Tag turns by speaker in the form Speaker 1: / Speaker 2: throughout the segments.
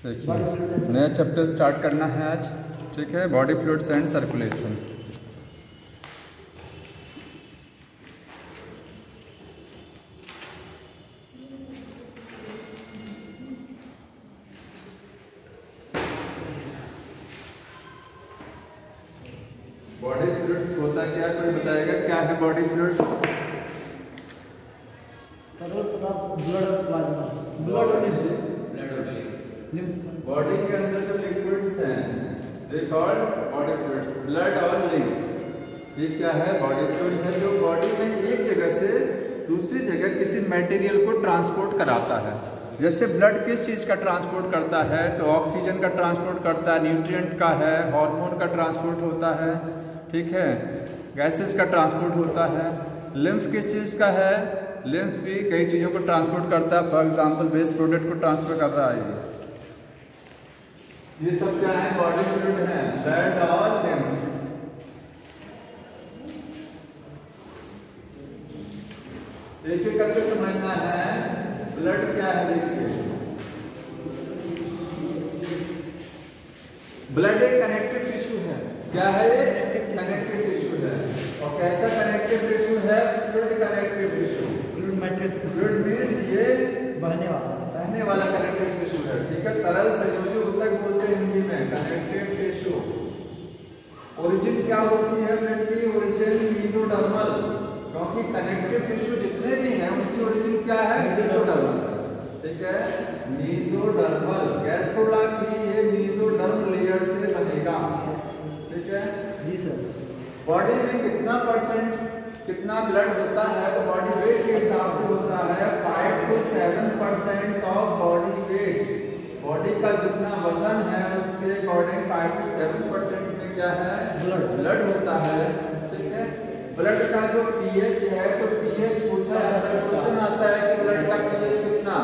Speaker 1: देखिए नया chapter start करना है आज, ठीक है। Body fluids and circulation. Body fluids होता क्या, कोई बताएगा क्या है बॉडी फ्लूइड्स? बॉडी के अंदर जो लिक्विड्स हैं they called body fluids, blood और लिम्फ। ये क्या है? बॉडी फ्लूइड है जो बॉडी में एक जगह से दूसरी जगह किसी मटेरियल को ट्रांसपोर्ट कराता है। जैसे ब्लड किस चीज़ का ट्रांसपोर्ट करता है? तो ऑक्सीजन का ट्रांसपोर्ट करता है, न्यूट्रिएंट का है, हार्मोन का ट्रांसपोर्ट होता है, ठीक है, गैसेस का ट्रांसपोर्ट होता है। लिम्फ किस चीज़ का है? लिम्फ भी कई चीज़ों को ट्रांसपोर्ट करता है। फॉर एग्जांपल वेस्ट प्रोडक्ट को ट्रांसफर कर रहा है। ये सब क्या है? बॉडी फ्लूइड है, ब्लड और लिम्फ। एक एक करके समझना है। ब्लड क्या है देखिए, ब्लड एक कनेक्टिव टिश्यू है। क्या है ये? कनेक्टिव टिश्यू है। और कैसा कनेक्टिव टिश्यू है? Fluid connective tissue. Fluid matrix, fluid means ये बहने वाला कनेक्टिव टिश्यू है, ठीक है। तरल संयोजी ऊतक बोलते हैं हिंदी में, कनेक्टिव टिश्यू। ओरिजिन क्या होती है ब्लड की? ओरिजिन मेसोडर्मल, क्योंकि कनेक्टिव टिश्यू जितने भी हैं उनकी ओरिजिन क्या है? मेसोडर्मल, ठीक है, मेसोडर्मल। गैस थोड़ा कि ये मेसोडर्म लेयर से बनेगा, ठीक है जी सर। बॉडी में कितना ब्लड होता है? तो बॉडी वेट के हिसाब से होता है 5 to 7% of body weight. Body का जितना वजन है उसके अकॉर्डिंग 5 to 7% में क्या है? ब्लड होता है, ठीक है। ब्लड का जो पीएच है, तो पीएच पूछा ऐसा क्वेश्चन आता है कि ब्लड का पीएच कितना?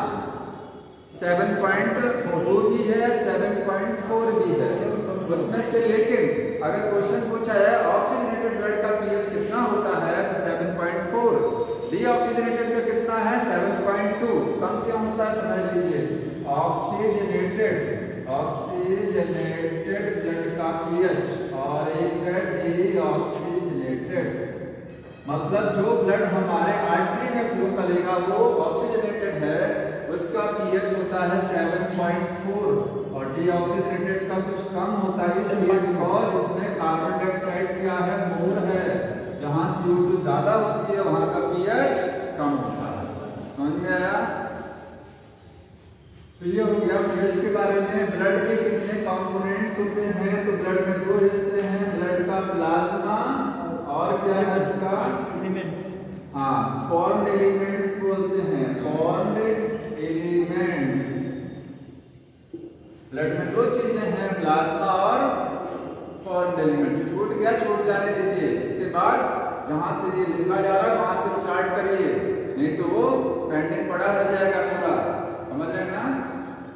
Speaker 1: 7.2 भी है, 7.4 भी है उसमें से। लेकिन अगर क्वेश्चन पूछा है ऑक्सीजनेटेड ब्लड का पीएच कितना होता है, तो 7.4। डीऑक्सीजनेटेड का कितना है? 7.2। कम क्यों होता है समझ लीजिए। ऑक्सीजनेटेड ब्लड का पीएच और एक है डीऑक्सीजनेटेड, मतलब जो ब्लड हमारे आर्टरी में फ्लो करेगा वो ऑक्सीजनेटेड है, उसका पीएच होता है 7.4। और डीऑक्सीजनेटेड का कुछ कम होता है, इसलिए बिकॉज इसमें कार्बन डाइऑक्साइड क्या है? मोर है। जहां CO2 ज्यादा होती है वहां का पीएच कम होता है। समझ में आया? तो ये हो गया पीएच के बारे में। ब्लड के कितने कंपोनेंट्स होते हैं? तो ब्लड में 2 हिस्से हैं, ब्लड का प्लाज्मा और क्या है इसका? एलिमेंट्स। हाँ, फॉर्म्ड एलिमेंट्स बोलते हैं, फॉर्म्ड एलिमेंट्स। ब्लड में 2 चीजें हैं, प्लाज्मा और फॉर्म्ड एलिमेंट। छूट गया, छूट जाने दीजिए। इसके बाद जहां से ये लिखा जा रहा है वहां से स्टार्ट करिए, नहीं तो वो पेंडिंग पड़ा रह जाएगा पूरा। समझ रहे हैं ना?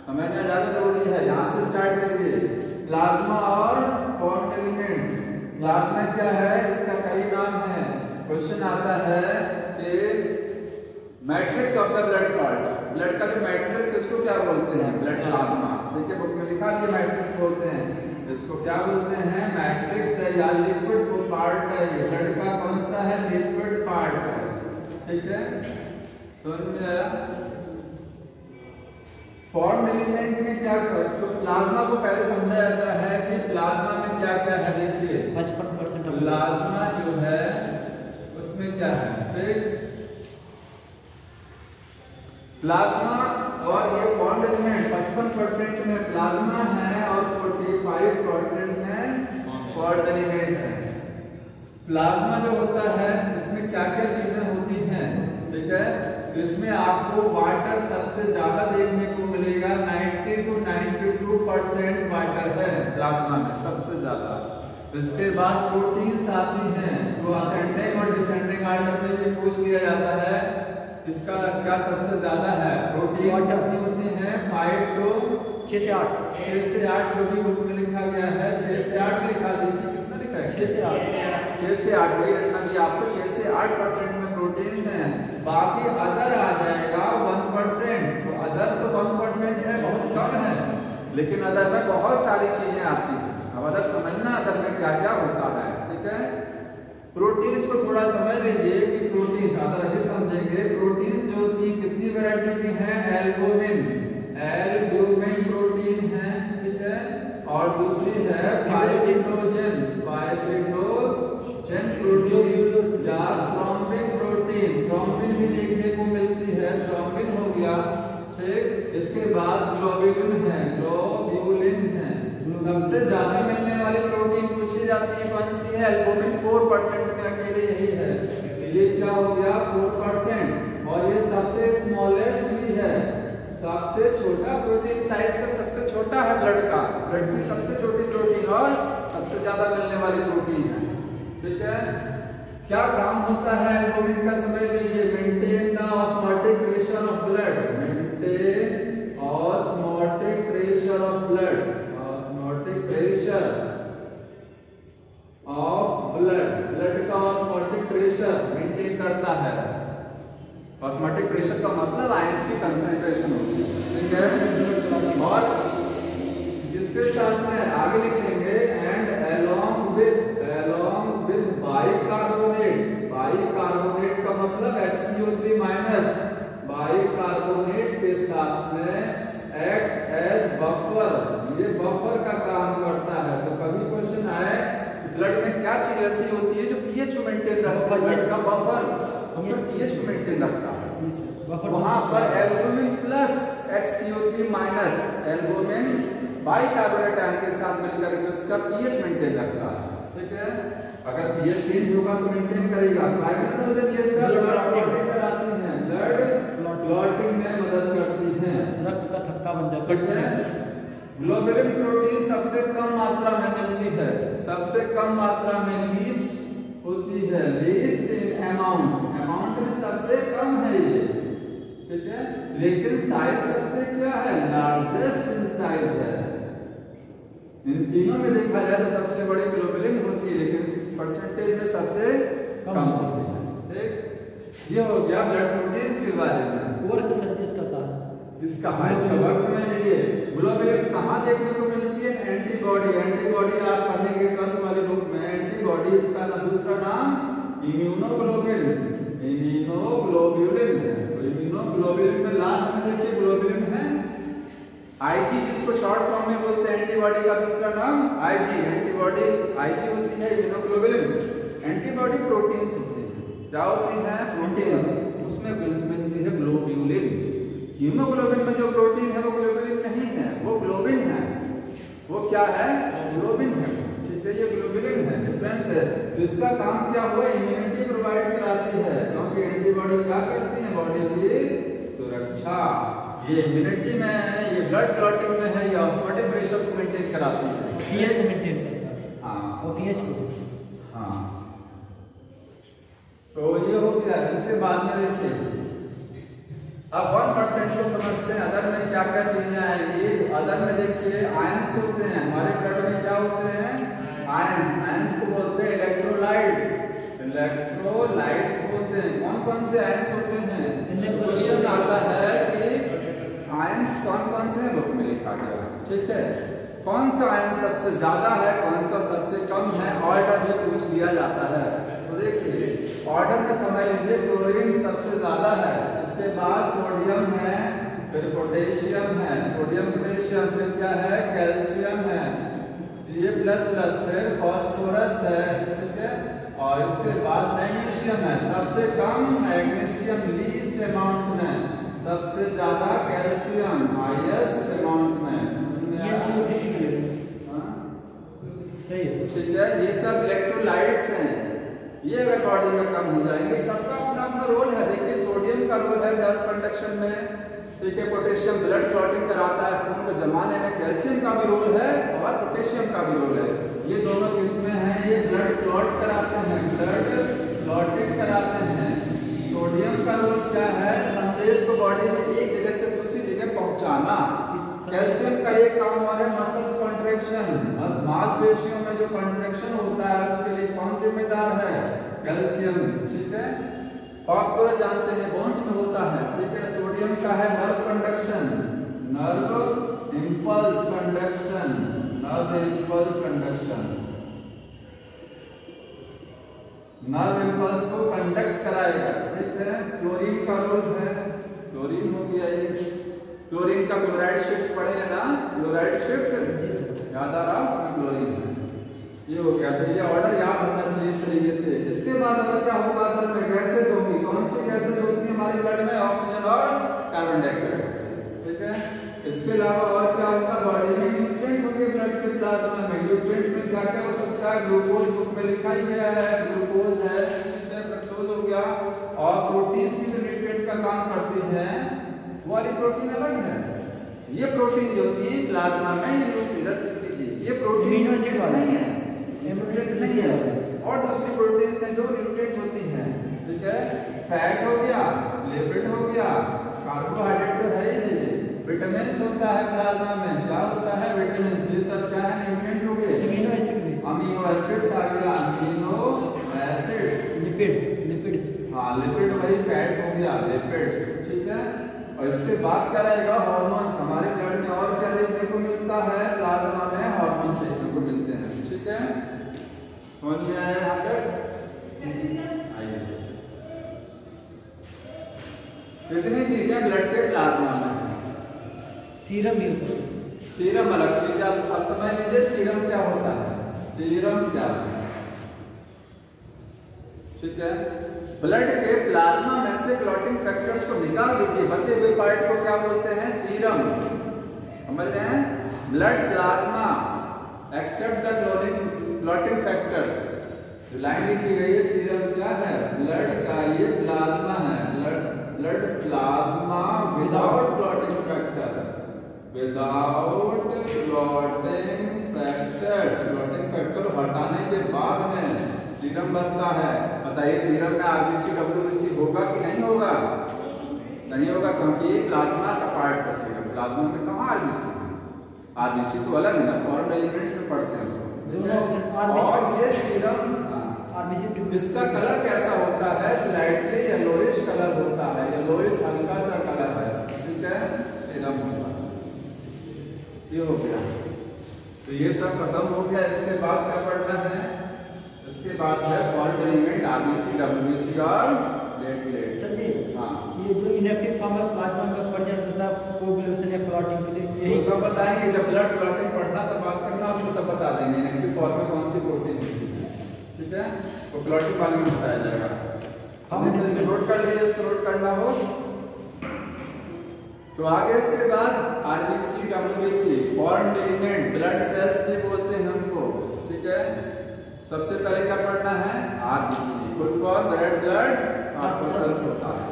Speaker 1: समझना ज्यादा जरूरी है। यहां से स्टार्ट करिए। प्लाज्मा और फॉर्म्ड एलिमेंट। प्लाज्मा क्या है? इसका कई नाम है। क्वेश्चन आता है कि matrix of the blood part, blood का जो मैट्रिक्स इसको क्या बोलते हैं? ब्लड प्लाज्मा, ठीक है, बुक में लिखा है मैट्रिक्स बोलते हैं। इसको क्या बोलते हैं? मैट्रिक्स है या लिक्विड पार्ट है। ये ब्लड का कौन सा है? लिक्विड पार्ट है, ठीक है। समझ में आया? फॉर्म्ड एलिमेंट में क्या कर, तो प्लाज्मा को पहले समझा जाता है कि प्लाज्मा में क्या क्या है। देखिए 55% प्लाज्मा जो है उसमें क्या है? फिर प्लाज्मा और ये फॉर्म्ड एलिमेंट 55% में प्लाज्मा है और 45% में फॉर्म्ड एलिमेंट है। प्लाज्मा जो होता है इसमें क्या क्या चीजें होती हैं, ठीक है। इसमें आपको वाटर सबसे ज्यादा देखने को मिलेगा, 90 to 92% वाटर है प्लाज्मा में सबसे ज्यादा। इसके बाद प्रोटीन्स आती हैं, तो असेंडिंग और डिसेंडिंग आर्डर में ये पूछ लिया जाता है इसका क्या सबसे ज्यादा है? प्रोटीन कितनी होती हैं? 5 to 6 से 8, 6 से 8 जो भी बुक में लिखा गया है 6 से 8 लिखा। देखिए कितना लिखा है? 6 से 8, 6 से 8 वही रखना भी आपको। 6 से 8% में प्रोटीन्स हैं, बाकी अदर आ जाएगा 1%। तो अदर तो 1% है, बहुत कम है। लेकिन अदर में बहुत सारी चीजें आती हैं। अब अदर समझना अदर में क्या क्या होता है, ठीक है। प्रोटीन्स को थोड़ा समझ लीजिए कि प्रोटीन्स अदर अभी समझेंगे। प्रोटीन्स जो होती है कितनी वैरायटी की हैं? एल्बुमिन प्रोटीन है, ठीक है। और दूसरी है फाइब्रिनोजन प्रोटीन या थ्रोम्बिन प्रोटीन। थ्रोम्बिन भी देखने को मिलती है, थ्रोम्बिन हो गया, ठीक। इसके बाद ग्लोब्यूलिन है। सबसे ज्यादा मिलने वाली प्रोटीन पूछी जाती है कौन सी है? एल्बुमिन 4% में अकेले यही है। ये क्या हो गया? 4%। और ये सबसे स्मॉलेस्ट भी है, सबसे छोटा प्रोटीन साइज का सबसे छोटा है ब्लड का। ब्लड की सबसे छोटी प्रोटीन और सबसे ज्यादा मिलने वाली प्रोटीन है, ठीक है। क्या काम होता है एल्बुमिन का? समझ लीजिए, maintain the osmotic pressure of blood. Maintain osmotic pressure of blood, osmotic pressure of blood. Blood का ऑस्मोटिक प्रेशर मेंटेन करता है। ऑस्मोटिक प्रेशर का मतलब आयंस की कंसंट्रेशन होती है, ठीक है। और जिसके साथ में आगे लिखेंगे and along with bicarbonate. Bicarbonate का मतलब HCO3 माइनस। बाइकार्बोनेट के साथ में एक्ट एज बफर, ये बफर का काम करता है। तो कभी क्वेश्चन आए ब्लड में क्या चीज ऐसी होती है जो पीएच को मेंटेन रखता है? इसका बफर पीएच को मेंटेन रखता है। वहां पर albumin plus HCO3 minus, albumin bicarbonate ion के साथ मिलकर के उसका पीएच मेंटेन रखता है, ठीक है। अगर पीएच चेंज होगा तो मेंटेन करेगा। फाइब्रिनोजन ये सब ब्लड क्लॉटिंग कराती हैं, ब्लड क्लॉटिंग में मदद करती हैं,
Speaker 2: रक्त का थक्का बन जाता है।
Speaker 1: ग्लोबुलिन प्रोटीन सबसे कम मात्रा में मिलती है, सबसे कम मात्रा में लीस्ट होती है, लीस्ट इन अमाउंट। अमाउंट में सबसे कम है ये, ठीक है। लेकिन साइज सबसे क्या है? लार्जेस्ट इन साइज है। इन तीनों में देखा जाए तो सबसे बड़ी ग्लोबुलिन होती है, लेकिन परसेंटेज में सबसे कम होती है, ठीक। ये हो गया ब्लड प्रोटीन्स के बारे में।
Speaker 2: वर्क सर्विस का काम
Speaker 1: इसका वर्क समझ लीजिए। ग्लोबुलिन कहाँ देखने को मिलती है? एंटीबॉडी। एंटीबॉडी आप पढ़ेंगे 12th वाली बुक में। एंटीबॉडी इसका दूसरा नाम इम्यूनोग्लोबुलिन है। तो इम्यूनोग्लोबुलिन में लास्ट में देखिए ग्लोबुलिन है आईजी, जिसको शॉर्ट फॉर्म में बोलते हैं। एंटीबॉडी का दूसरा नाम आईजी। एंटीबॉडी आईजी होती है, इम्यूनोग्लोबुलिन। एंटीबॉडी प्रोटीन्स होती है। क्या होती है? प्रोटीन्स। उसमें मिलती है ग्लोब्यूलिन। हीमोग्लोबिन में जो प्रोटीन है वो ग्लोबुलिन नहीं है, वो ग्लोबिन है। वो क्या है? ग्लोबिन है, ठीक है। ये ग्लोबुलिन है, डिफरेंस है। तो इसका काम क्या हुआ? इम्यूनिटी प्रोवाइड कराती है, क्योंकि एंटीबॉडी क्या करती है? बॉडी की सुरक्षा। ये इम्यूनिटी में है, ये ब्लड क्लॉटिंग में है, ये ऑस्मोटिक प्रेशर को मेंटेन कराती है,
Speaker 2: पीएच को मेंटेन करता है।
Speaker 1: हाँ,
Speaker 2: वो पीएच को,
Speaker 1: हाँ। तो ये हो गया। इसके बाद में देखिए अब 1% को समझते हैं। अदर में क्या क्या चीजें आएंगी? अदर में देखिए आयंस होते हैं हमारे ब्लड में। क्या होते हैं? आयंस। आयंस को बोलते हैं इलेक्ट्रोलाइट्स। इलेक्ट्रोलाइट्स होते हैं। कौन कौन से आयंस होते हैं? क्वेश्चन आता है कि आयंस कौन कौन से हैं, बुक में लिखा गया है, ठीक है। कौन सा आयंस सबसे ज्यादा है, कौन सा सबसे कम है, ऑर्डर भी पूछ लिया जाता है। तो देखिए ऑर्डर में समझ लीजिए, क्लोरीन सबसे ज्यादा है, इसके बाद सोडियम है, फिर पोटेशियम है, सोडियम पोटेशियम, फिर क्या है? कैल्शियम है, Ca++, फिर फास्फोरस है, ठीक है। और इसके बाद मैग्नीशियम है, सबसे कम मैग्नीशियम लीस्ट अमाउंट में, सबसे ज्यादा कैल्शियम हाईएस्ट अमाउंट में।
Speaker 2: सही है,
Speaker 1: ठीक है। ये सब इलेक्ट्रोलाइट्स हैं। ये अगर बॉडी में कम हो जाएंगे, सबका अपना अपना रोल है। देखिए सोडियम का रोल है ब्लड कंडक्शन में, ठीक है। पोटेशियम ब्लड क्लॉटिंग कराता है, खून को जमाने में। कैल्शियम का भी रोल है और पोटेशियम का भी रोल है। ये दोनों किसमें हैं? ये ब्लड क्लॉट कराते हैं, ब्लड क्लॉटिंग कराते हैं। सोडियम का रोल क्या है? संदेश को बॉडी में एक जगह से दूसरी जगह पहुंचाना। कैल्शियम का एक काम और है मसल्स कॉन्ट्रैक्शन। मांसपेशियों में जो कॉन्ट्रैक्शन होता है उसके लिए कौन जिम्मेदार है? कैल्शियम, ठीक है। फास्फोरस जानते हैं बोन्स में होता है, ठीक है। सोडियम का है nerve conduction, nerve impulse conduction. Nerve impulse conduction, nerve impulse को कंडक्ट कराएगा, ठीक है। क्लोरीन का रोल है, क्लोरीन हो गया ये, क्लोरीन का क्लोराइड शिफ्ट पड़ेगा ना, क्लोराइड शिफ्ट याद आ रहा, उसमें क्लोरीन है, ये हो गया। तो ये ऑर्डर याद होना चाहिए इस तरीके से। इसके बाद और क्या होगा, अगर में गैसेज होगी, कौन सी गैसेज होती है हमारे ब्लड में, ऑक्सीजन और कार्बन डाइऑक्साइड, ठीक है। इसके अलावा और क्या होगा, बॉडी में न्यूट्रिएंट होंगे ब्लड के प्लाज्मा में। न्यूट्रिएंट में क्या क्या हो सकता है, ग्लूकोज बुक में लिखा ही गया है, ग्लूकोज है, फ्रक्टोज हो गया, और प्रोटीन्स भी जो न्यूट्रिएंट का काम करती हैं वो वाली प्रोटीन अलग है। ये प्रोटीन जो थी प्लाज्मा में, ये प्रोटीन नहीं है, न्यूट्रिएंट नहीं है, और दूसरी प्रोटीन्स हैं जो न्यूट्रिएंट होती हैं, ठीक है। फैट हो गया, लिपिड हो गया, कार्बोहाइड्रेट तो है ही, विटामिन होता है प्लाज्मा में, क्या होता है विटामिन, ये सब क्या है, न्यूट्रिएंट हो गए। अमीनो एसिड्स आ गया, अमीनो एसिड्स, लिपिड, हाँ लिपिड वही फैट हो गया, लिपिड्स, ठीक है। और इसके बाद क्या रहेगा, हार्मोन्स। हमारे ब्लड में और क्या देखने को मिलता है, प्लाज्मा में हार्मोन्स देखने को मिलते हैं, ठीक है। समझ में आया यहाँ तक, आइए। कितनी चीजें ब्लड के प्लाज्मा में,
Speaker 2: सीरम भी,
Speaker 1: सीरम अलग चीज है। आप समझ लीजिए सीरम क्या होता है, सीरम क्या है, ठीक है। ब्लड के प्लाज्मा में से क्लॉटिंग फैक्टर्स को निकाल दीजिए, बचे हुए पार्ट को क्या बोलते हैं, सीरम, समझ रहे हैं। Blood plasma except the clotting factor, line लिखी गई है, सीरम क्या है, ब्लड का ये प्लाज्मा है, blood plasma without clotting factor, without clotting factors, clotting factor हटाने के बाद में सीरम बचता है। बताइए सीरम में आरबीसी डब्ल्यूबीसी होगा कि नहीं होगा, नहीं होगा, क्योंकि ये प्लाज्मा का पार्ट है सीरम, प्लाज्मा में कहाँ आरबीसी, आरबीसी तो अलग है ना, फॉरेन एलिमेंट्स में पढ़ते हैं उसको। और ये सीरम, इसका कलर कैसा होता है, स्लाइटली येलोइश कलर होता है, येलोइश हल्का सा कलर है, ठीक है, सीरम होता है। ये हो गया, तो ये सब खत्म हो गया। इसके बाद क्या पढ़ना है, इसके बाद है फॉरेन एलिमेंट, आरबीसी डब्ल्यूबीसी और प्लेटलेट।
Speaker 2: सर जी,
Speaker 1: हाँ,
Speaker 2: ये जो इनएक्टिव फॉर्म है प्लाज्मा में प्रेजेंट होता है कोगुलेशन या क्लॉटिंग के लिए, यही
Speaker 1: सब बताएंगे। जब ब्लड क्लॉटिंग पढ़ना तो बात करना, उसको सब बता देंगे इनएक्टिव फॉर्म में कौन सी प्रोटीन होती है, ठीक है, वो क्लॉटिंग वाले में बताया जाएगा। हम इसे नोट कर लीजिए, इसको नोट करना हो तो आगे। इसके बाद RBC WBC, foreign element, blood cells भी बोलते हैं हमको, ठीक है। सबसे पहले क्या पढ़ना है, RBC, full form red blood corpuscles होता है।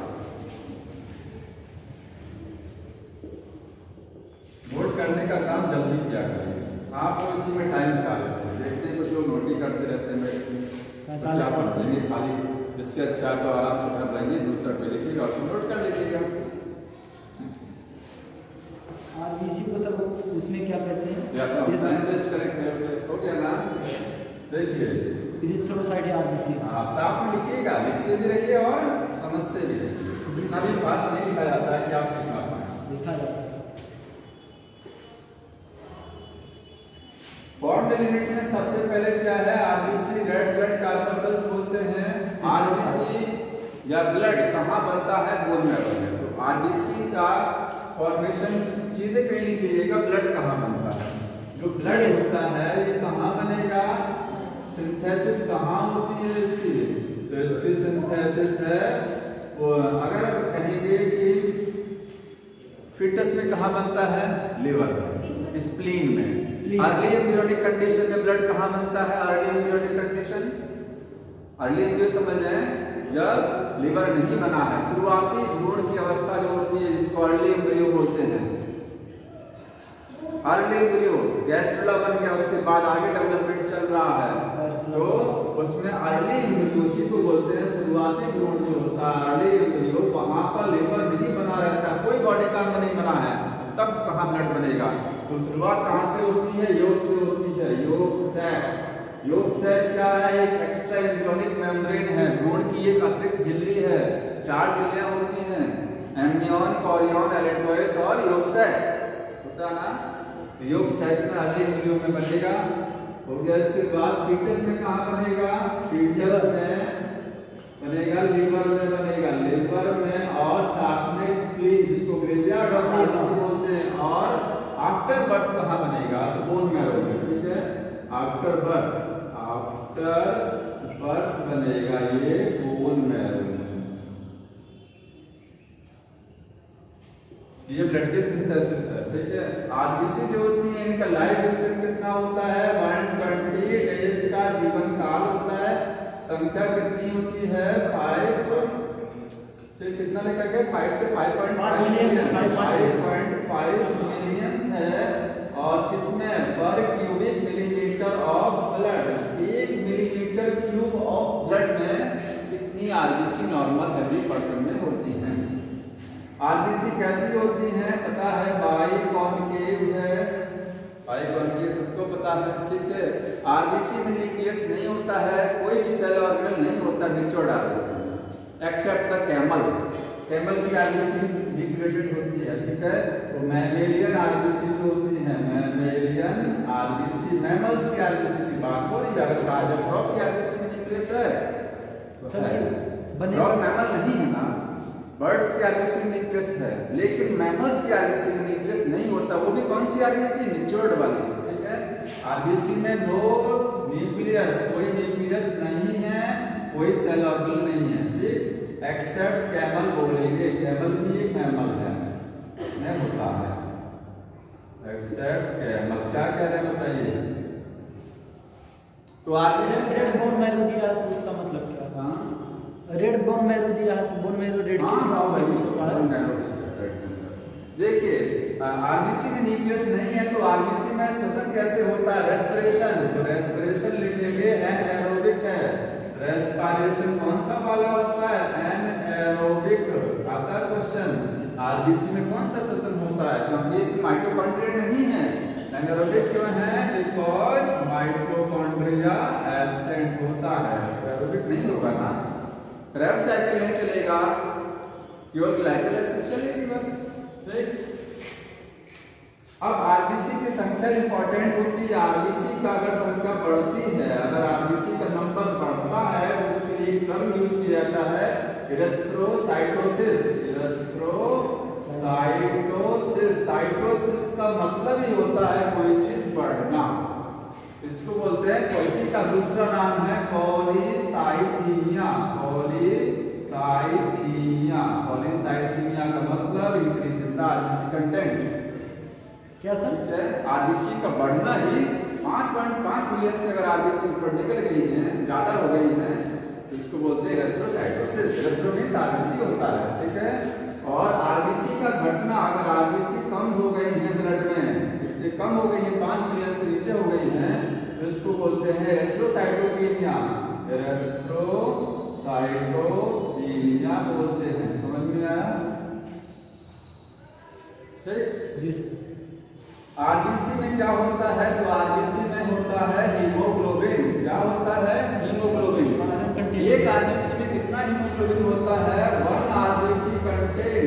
Speaker 1: नोट करने का काम जल्दी किया करिए, आप तो इसी में टाइम निकाल लेते हैं, देखते हैं कुछ लोग नोट ही करते रहते हैं, अच्छा समझेंगे खाली, इससे अच्छा तो आराम से कर लेंगे, दूसरा पे लिखिएगा और नोट कर लीजिएगा।
Speaker 2: आरबीसी को सब उसमें क्या कहते हैं,
Speaker 1: या तो टाइम वेस्ट करेंगे, हो गया ना, देखिए
Speaker 2: इरिथ्रोसाइट आरबीसी,
Speaker 1: आप साफ में लिखिएगा, लिखते भी रहिए और समझते भी रहिए, इतना भी फास्ट नहीं लिखा जाता है कि आप लिखा पाएं,
Speaker 2: लिखा जाता है।
Speaker 1: फॉरेन एलिमेंट में सबसे पहले क्या है, आरबीसी, रेड ब्लड कॉर्पस्कल्स बोलते हैं। आरबीसी या ब्लड कहाँ बनता है, बोन मैरो में। तो आरबीसी का फॉर्मेशन सीधे कहीं लिख लीजिएगा, ब्लड कहाँ बनता है, जो ब्लड हिस्सा है ये कहाँ बनेगा, सिंथेसिस कहाँ होती है इसकी, तो इसकी सिंथेसिस है वो, अगर कहेंगे कि फिटस में कहाँ बनता है, लिवर, स्प्लीन में। अर्ली एम्ब्रियोनिक कंडीशन में ब्लड कहाँ बनता है, early embryonic condition, early embryo समझ रहे हैं, जब लिवर नहीं बना है, शुरुआती भ्रूण की अवस्था जो होती है जिसको अर्ली एम्ब्रियो बोलते हैं। अर्ली एम्ब्रियो गैस्ट्रुला बन गया, उसके बाद आगे डेवलपमेंट चल रहा है, तो उसमें अर्ली एम्ब्रियो उसी को बोलते हैं, शुरुआती भ्रूण जो होता है अर्ली एम्ब्रियो, वहां पर लिवर नहीं बना रहता, कोई बॉडी का अंग नहीं बना है, तब कहाँ ब्लड बनेगा। तो शुरुआत कहाँ से होती है, योग से होती है, योग सैक। योग सैक क्या है, एक एक्स्ट्रा एम्ब्रियोनिक मेम्ब्रेन है, भ्रूण की एक अतिरिक्त झिल्ली है, 4 झिल्लियां होती हैं, एम्नियन, कोरियन, एलेटोइस और योग सैक होता है ना। योग साइड में अर्ली एम्ब्रियो में बनेगा। हो गया। इसके बाद फीटस में कहाँ बनेगा? फीटस में बनेगा, लीवर में बनेगा, लीवर में और साथ में स्प्लीन जिसको ग्रेवियार्ड ऑफ आर्टरी बोलते हैं। और आफ्टर बर्थ कहाँ बनेगा? तो बोन मैरो में। ठीक है, आफ्टर बर्थ बनेगा ये बोन मैरो में। ये ब्लड के सिंथेसिस है। ठीक है, आरबीसी जो होती है इनका लाइफ स्पेन कितना होता है? 120 डेज का जीवन काल होता है। संख्या कितनी होती है? 5 से कितना लिखा गया? 5 से 5.5 मिलियन है। और किसमें? पर cubic millilitre of blood, 1 millilitre cube of blood में कितनी आरबीसी नॉर्मल हेल्दी पर्सन में होती है? आरबीसी कैसी होती है? पता है, बाइकॉन्केव है। बाइकॉन्केव सबको पता है। ठीक है, आरबीसी में न्यूक्लियस नहीं होता है, कोई भी सेल ऑर्गन नहीं होता निचोड़ RBC except the camel. Camel की आरबीसी न्यूक्लिएटेड होती है। ठीक है, तो मैमेलियन आरबीसी जो होती है, मैमेलियन आरबीसी, मैमल्स की आरबीसी की बात हो रही है। अगर कहा जाए फ्रॉग की आरबीसी में न्यूक्लियस है, फ्रॉग मैमल नहीं है ना। बर्ड्स की आरबीसी में न्यूक्लियस है, लेकिन मैमल्स की आरबीसी में न्यूक्लियस नहीं होता। वो भी कौन सी आरबीसी? निचोड़ वाली। ठीक है, आरबीसी में नो न्यूक्लियस, कोई न्यूक्लियस नहीं है, कोई सेल ऑर्गन नहीं है। ठीक, एक्सेप्ट कैमल बोलेंगे, कैमल भी एक मैमल है, उसमें होता है। Except camel. क्या कह रहे हैं बताइए? तो आरबीसी
Speaker 2: रेड बोन मैरो दिया है तो उसका मतलब क्या? हाँ, रेड बोन मैरो दिया है तो बोन मैरो रेड किसी का होता है।
Speaker 1: देखिए, आरबीसी में न्यूक्लियस नहीं है तो आरबीसी में श्वसन कैसे होता है? रेस्पिरेशन। तो रेस्पिरेशन लिखेंगे, एनाएरोबिक है। रेस्पिरेशन कौन सा वाला होता है? एनाएरोबिक। आता है क्वेश्चन, आरबीसी में कौन सा श्वसन होता है? क्योंकि इसमें माइटोकॉन्ड्रिया नहीं है। एनाएरोबिक क्यों है? बिकॉज माइटोकॉन्ड्रिया एब्सेंट होता है, एरोबिक नहीं होगा ना। रेड साइकिल नहीं चलेगा, केवल ग्लाइकोलाइसिस चलेगी बस। ठीक, अब आरबीसी की संख्या इंपॉर्टेंट होती है। आरबीसी का अगर संख्या बढ़ती है, अगर आरबीसी का नंबर बढ़ता है तो उसके लिए एक टर्म यूज किया जाता है, इरेथ्रोसाइटोसिस। इरेथ्रोसाइटोसिस, साइटोसिस का मतलब ही होता है कोई चीज बढ़ना। इसको बोलते हैं, इसी का दूसरा नाम है पॉलीसाइथीमिया। पॉलीसाइथीमिया का मतलब increase in the RBC content.
Speaker 2: क्या सर?
Speaker 1: आरबीसी का बढ़ना ही 5.5 मिलियन से अगर आरबीसी ऊपर निकल गई है, ज्यादा हो गई है, तो इसको बोलते हैं इरेथ्रोसाइटोसिस। इरेथ्रो मींस आरबीसी होता है। ठीक है, और आरबीसी का घटना, अगर आरबीसी कम हो गई है ब्लड में, इससे कम हो गई है, 5 मिलियन से नीचे हो गई है, तो इसको बोलते हैं इरेथ्रोसाइटोपिनिया। इरेथ्रोसाइटोपिनिया बोलते हैं। समझ में आया? ठीक, आरबीसी में क्या होता है? तो आरबीसी में होता है हीमोग्लोबिन। क्या होता है? हीमोग्लोबिन। एक आरबीसी में कितना हीमोग्लोबिन होता है? 1 आरबीसी कंटेन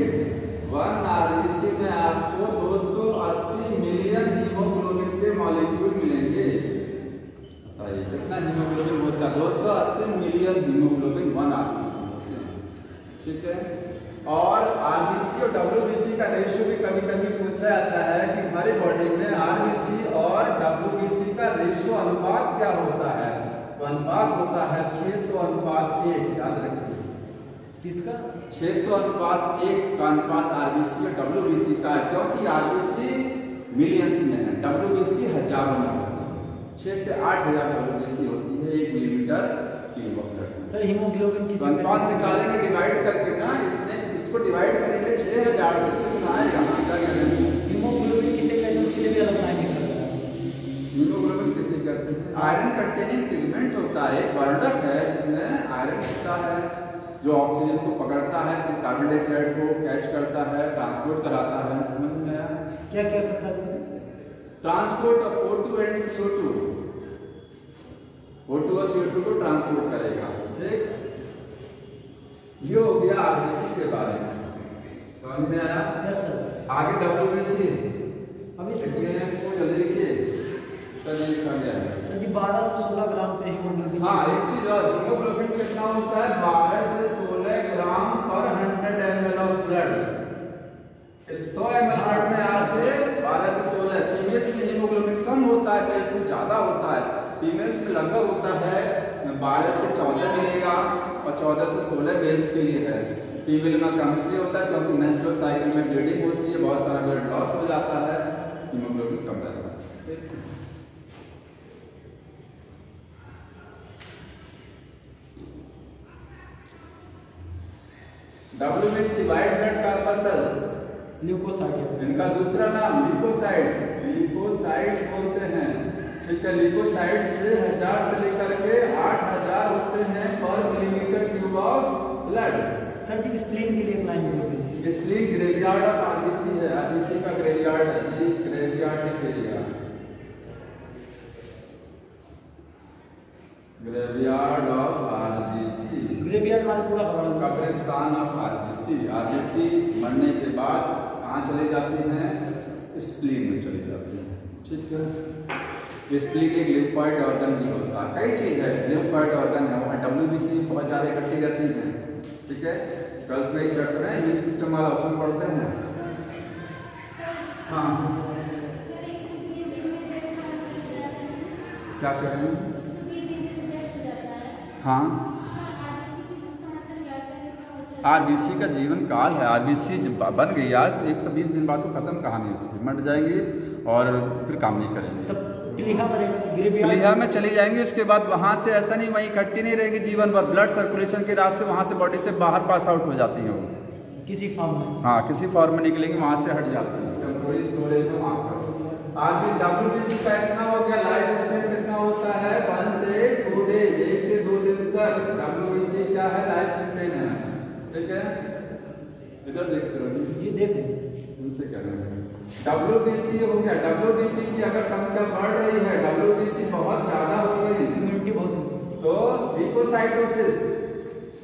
Speaker 1: 1 आरबीसी में आपको 280 मिलियन हीमोग्लोबिन के मॉलिक्यूल मिलेंगे। बताइए कितना हीमोग्लोबिन होता है? 280 मिलियन हीमोग्लोबिन 1 आरबीसी में। ठीक है, और आरबीसी और डब्ल्यूबीसी का रेशियो भी कभी कभी पूछा जाता है कि हमारी बॉडी में आरबीसी और डब्ल्यूबीसी का रेशियो अनुपात क्या होता है? तो अनुपात होता है 600:1। याद रखिए,
Speaker 2: किसका?
Speaker 1: 600:1 का अनुपात आरबीसी और डब्ल्यूबीसी का है, क्योंकि आरबीसी मिलियंस में है, डब्ल्यूबीसी हजारों में है। 6 से 8000 डब्ल्यूबीसी होती है 1 millilitre cube of blood.
Speaker 2: Sir haemoglobin किसका?
Speaker 1: अनुपात निकालेंगे डिवाइड करके ना, इतने इसको डिवाइड करेंगे 6000 से, कितना आएगा? क्या करेंगे?
Speaker 2: हीमोग्लोबिन किसे कहते हैं उसके लिए भी अलग बनाएंगे।
Speaker 1: हीमोग्लोबिन किसे कहते हैं? आयरन कंटेनिंग पिगमेंट होता है, एक वर्णक है जिसमें आयरन होता है, जो ऑक्सीजन को पकड़ता है, कार्बन डाइऑक्साइड को कैच करता है, ट्रांसपोर्ट कराता है। समझ में आया?
Speaker 2: क्या क्या करता है?
Speaker 1: Transport of O2 and CO2। O2 और CO2 को ट्रांसपोर्ट करेगा। ठीक, ये हो गया आरबीसी के बारे में। समझ में आया?
Speaker 2: Yes sir.
Speaker 1: आगे डब्ल्यूबीसी।
Speaker 2: अभी
Speaker 1: इसको
Speaker 2: हीमोग्लोबिन।
Speaker 1: हाँ, एक चीज और, हीमोग्लोबिन कितना होता है? 12 से 16 ग्राम पर 100 ml of blood. 100 ml blood में आपके 12 से 16। फीमेल्स में हीमोग्लोबिन कम होता है, मेल्स में ज्यादा होता है। फीमेल्स में लगभग होता है 12 से 14 मिलेगा और 14 से 16 मेल्स के लिए है। फीमेल में कम इसलिए होता है क्योंकि मेंस्ट्रुअल साइकिल में ब्लीडिंग होती है, बहुत सारा ब्लड लॉस हो जाता है, हीमोग्लोबिन कम रहता है। WBC white blood corpuscles,
Speaker 2: leucocyte,
Speaker 1: इनका दूसरा नाम ल्यूकोसाइट्स, ल्यूकोसाइट्स बोलते हैं। ठीक है, ल्यूकोसाइट 6000 से लेकर के 8000 होते हैं पर millimetre cube of blood.
Speaker 2: Sir ji spleen के लिए एक लाइन बोल दीजिए।
Speaker 1: स्प्लीन ग्रेवयार्ड ऑफ आरबीसी है, आरबीसी का ग्रेवयार्ड है जी, ग्रेवयार्ड लिखिएगा, ग्रेवयार्ड ऑफ आरबीसी।
Speaker 2: ग्रेवयार्ड माने पूरा
Speaker 1: कब्रिस्तान ऑफ आरबीसी। आरबीसी मरने के बाद कहाँ चले जाती हैं? स्प्लीन में चली जाती हैं। ठीक है, स्प्लीन एक लिम्फॉइड ऑर्गन भी होता है, कई चीज है, लिम्फॉइड ऑर्गन है, वहाँ WBC बहुत ज़्यादा इकट्ठी रहती है। ठीक है, 12th में एक चैप्टर है इम्यून सिस्टम वाला, उसमें पढ़ते हैं। हाँ, क्या कह रहे हैं? हाँ, आरबीसी का जीवन काल है। आरबीसी बन गई आज तो 120 दिन बाद तो खत्म कहानी उसकी, मर जाएंगे और फिर काम नहीं करेंगे।
Speaker 2: तब प्लीहा
Speaker 1: में चली जाएंगी। उसके बाद वहाँ से ऐसा नहीं, वहीं इकट्ठी नहीं रहेगी जीवन भर, ब्लड सर्कुलेशन के रास्ते वहाँ से बॉडी से बाहर पास आउट हो जाती है वो
Speaker 2: किसी फॉर्म में।
Speaker 1: हाँ, किसी फॉर्म में निकलेंगी, वहाँ से हट जाती है, टेम्पोररी स्टोरेज में वहाँ से। आज भी WBC का इतना हो गया, लाइफ स्पेन कितना होता है? 1 से 2 डेज, 1 से 2 दिन तक WBC क्या है? लाइफ स्पेन है। ठीक है, इधर देखते रहो,
Speaker 2: ये देखें
Speaker 1: उनसे क्या रहे हैं। WBC हो गया, WBC की अगर संख्या बढ़ रही है, WBC बहुत ज्यादा हो गई,
Speaker 2: इम्यूनिटी बहुत,
Speaker 1: तो ल्यूकोसाइटोसिस,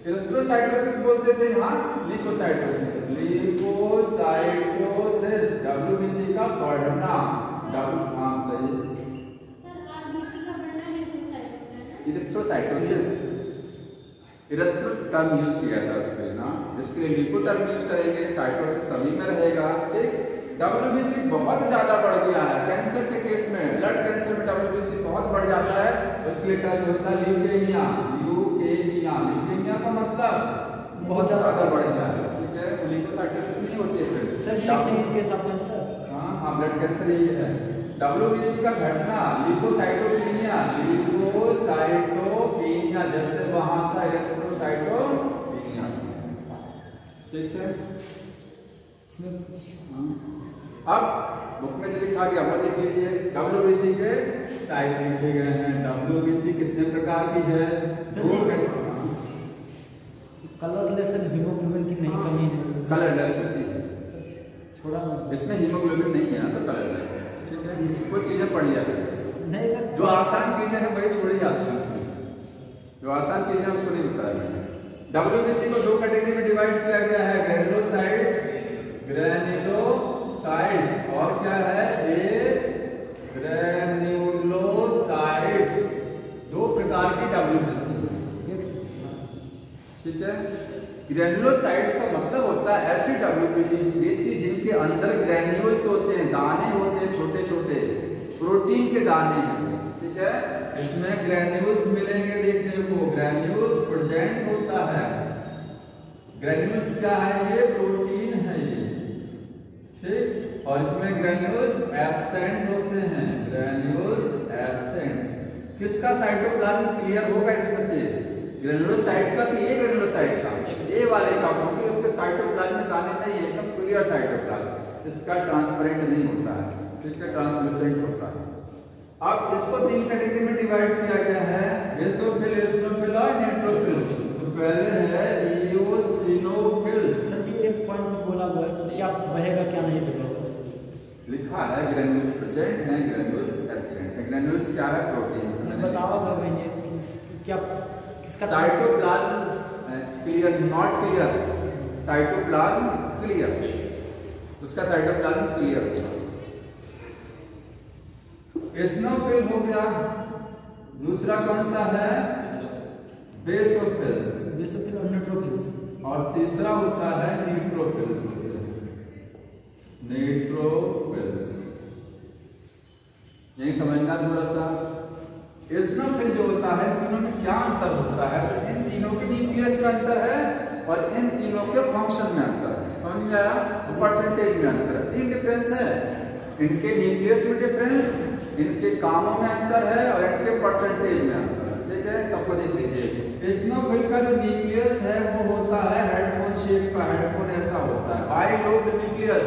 Speaker 1: एरिथ्रोसाइटोसिस बोलते थे, यहाँ ल्यूकोसाइटोसिस, ल्यूकोसाइटोसिस WBC का बढ़ना। इरिथ्रोसाइटोसिस, इरिथ्रो टर्म यूज किया था उस पे ना, जिसके लिए ल्यूको टर्म यूज करेंगे, साइटोसिस सभी में रहेगा। ठीक, WBC बहुत ज्यादा बढ़ गया है। कैंसर के केस में, ब्लड कैंसर में WBC बहुत बढ़ जाता है, उसके लिए टर्म होता है ल्यूकेमिया। ल्यूकेमिया, ल्यूकेमिया का मतलब बहुत ज्यादा बढ़ गया है। ठीक है, ल्यूकोसाइटोसिस नहीं होती है फिर
Speaker 2: सर।
Speaker 1: हाँ, ब्लड कैंसर ही है। WBC का घटना ल्यूकोसाइटोपिनिया, ल्यूकोसाइटोपिनिया जैसे वहां था इरिथ्रोसाइटोपिनिया। ठीक है, अब बुक में जो लिखा गया वो देख लीजिए। WBC के टाइप लिखे गए हैं। WBC कितने प्रकार की है?
Speaker 2: कलरलेस हीमोग्लोबिन की नहीं कमी है,
Speaker 1: कलरलेस होती है,
Speaker 2: थोड़ा
Speaker 1: इसमें हीमोग्लोबिन नहीं है तो कलरलेस है। ठीक है, कुछ चीजें पढ़ लिया
Speaker 2: नहीं सर,
Speaker 1: जो आसान चीजें हैं वही छोड़ी जाती हैं, जो आसान चीजें उसको नहीं बताया मैंने। WBC को 2 कैटेगरी में डिवाइड किया गया है, ग्रेन्युलोसाइट्स और क्या है? ग्रेन्युलोसाइट्स। 2 प्रकार की WBC। ठीक है, ग्रेन्युलोसाइट का मतलब होता है ऐसी WBC जिनके अंदर ग्रेन्यूल्स होते हैं, दाने होते हैं, छोटे छोटे प्रोटीन के दाने हैं। ठीक है, इसमें ग्रेन्यूल्स मिलेंगे देखने को, ग्रेन्यूल्स प्रेजेंट होता है। ग्रेन्यूल्स क्या है? ये प्रोटीन है ये। ठीक, और इसमें ग्रेन्यूल्स एब्सेंट होते हैं, ग्रेन्यूल्स एब्सेंट। किसका साइटोप्लाज्म क्लियर होगा इसमें से? ग्रेन्युलोसाइट का कि ये ग्रेन्युलोसाइट का? ए वाले का, क्योंकि उसके साइटोप्लाज्म में दाने नहीं है, एकदम क्लियर साइटोप्लाज्म, इसका ट्रांसपेरेंट नहीं होता है। ठीक है, ट्रांसलूसेंट होता है। अब इसको 3 कैटेगरी में डिवाइड किया गया है, बेसोफिल, एसिनोफिल और न्यूट्रोफिल। तो पहले है इओसिनोफिल्स।
Speaker 2: सर जी एक पॉइंट में बोला गया कि क्या बहेगा क्या नहीं बहेगा,
Speaker 1: लिखा है ग्रेन्यूल्स प्रेजेंट है, ग्रेन्यूल्स एब्सेंट है। ग्रेन्यूल्स क्या है? प्रोटीन्स।
Speaker 2: बताओ मैंने क्या किसका?
Speaker 1: Cytoplasm clear, not clear, cytoplasm clear, उसका साइटोप्लाज्म क्लियर। एसिनोफिल हो गया, दूसरा कौन सा है? बेसोफिल्स।
Speaker 2: बेसोफिल और न्यूट्रोफिल्स।
Speaker 1: और तीसरा होता है न्यूट्रोफिल्स। न्यूट्रोफिल्स यही समझना थोड़ा सा। एसिनोफिल जो होता है, तीनों में क्या अंतर होता है? तो इन तीनों के न्यूक्लियस में अंतर है और इन तीनों के फंक्शन में अंतर है। समझ में आया? परसेंटेज में अंतर है। 3 डिफरेंस है। इनके न्यूक्लियस में डिफरेंस, इनके कामों में अंतर है और इनके परसेंटेज में अंतर है। ठीक है, सबको देख लीजिए। एसिनोफिल का जो न्यूक्लियस है वो होता है हेडफोन शेप का। हेडफोन ऐसा होता है, बाइलोब्ड न्यूक्लियस,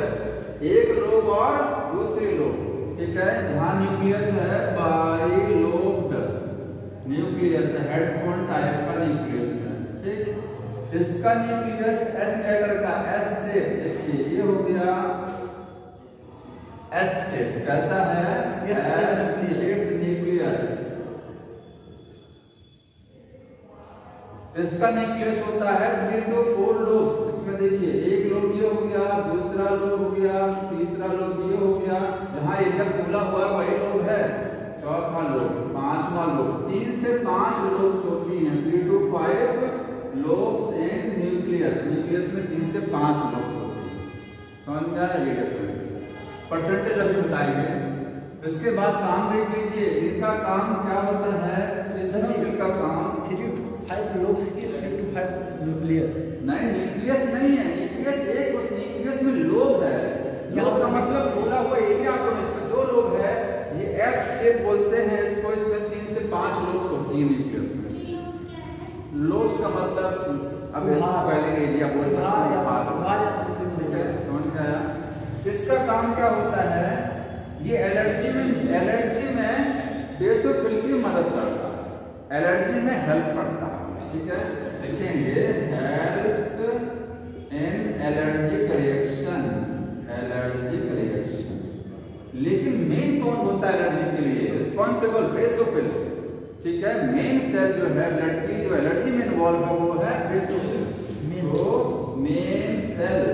Speaker 1: एक लोब और दूसरी लोब। ठीक है, यहाँ न्यूक्लियस है बाइलोब्ड न्यूक्लियस है, हेडफोन टाइप का न्यूक्लियस है। ठीक, इसका न्यूक्लियस एस कैडर का, एस शेप। देखिए ये हो गया एस शेप। कैसा है? S shape nucleus. इसका न्यूक्लियस होता है 3 to 4 लोब्स। इसमें देखिए एक लोब ये हो गया, दूसरा लोब हो गया, तीसरा लोब ये हो गया। जहां एरिया फूला हुआ वही लोब है। चौथा लोब, पांचवा लोब। 3 से 5 लोब्स होती हैं। 3 to 5 lobes in nucleus. Nucleus में 3 से 5 लोब्स होती हैं। समझ में आया? ये डिफरेंस परसेंटेज अभी बताएंगे। इसके बाद काम देख लीजिए, इनका काम क्या होता है? एसिनोफिल का काम
Speaker 2: 3 to 5 लोब्स की 3 to 5 न्यूक्लियस।
Speaker 1: नहीं, न्यूक्लियस नहीं है। न्यूक्लियस एक, उस न्यूक्लियस में लोब है। लोब का मतलब फूला हुआ एरिया आपको, इसमें 2 लोब है। ये एस शेप बोलते हैं इसको। इसमें 3 से 5 लोब्स होती है न्यूक्लियस में। लोब्स का मतलब अब स्वेलिंग एरिया बोल सकते हैं। ठीक है, समझ में आया? इसका काम क्या होता है? ये एलर्जी में बेसोफिल की मदद करता है, एलर्जी में हेल्प करता है। ठीक है, लिखेंगे helps in allergic reaction. Allergic reaction. लेकिन मेन कौन होता है एलर्जी के लिए? Responsible basophil. ठीक है, मेन सेल जो है ब्लड की, जो एलर्जी में इन्वॉल्व है वो है बेसोफिल। तो main cell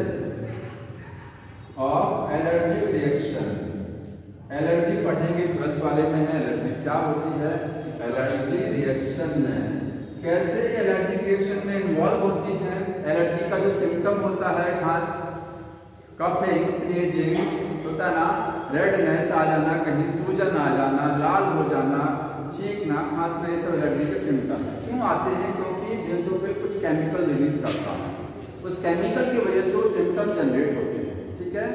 Speaker 1: of allergic reaction. Allergy पढ़ेंगे 12th वाले में है। एलर्जी क्या होती है? एलर्जी रिएक्शन में कैसे एलर्जी रिएक्शन में इन्वॉल्व होती है। एलर्जी का जो सिम्टम होता है, खास कफ है इसलिए जेवी होता ना, रेडनेस आ जाना, कहीं सूजन आ जाना, लाल हो जाना, चीखना, खांसना, ये सब एलर्जी के सिम्टम है। क्यों आते हैं? क्योंकि बेसोफिल कुछ केमिकल रिलीज करता है। उस केमिकल की वजह से वो सिम्टम जनरेट होते हैं। ठीक है,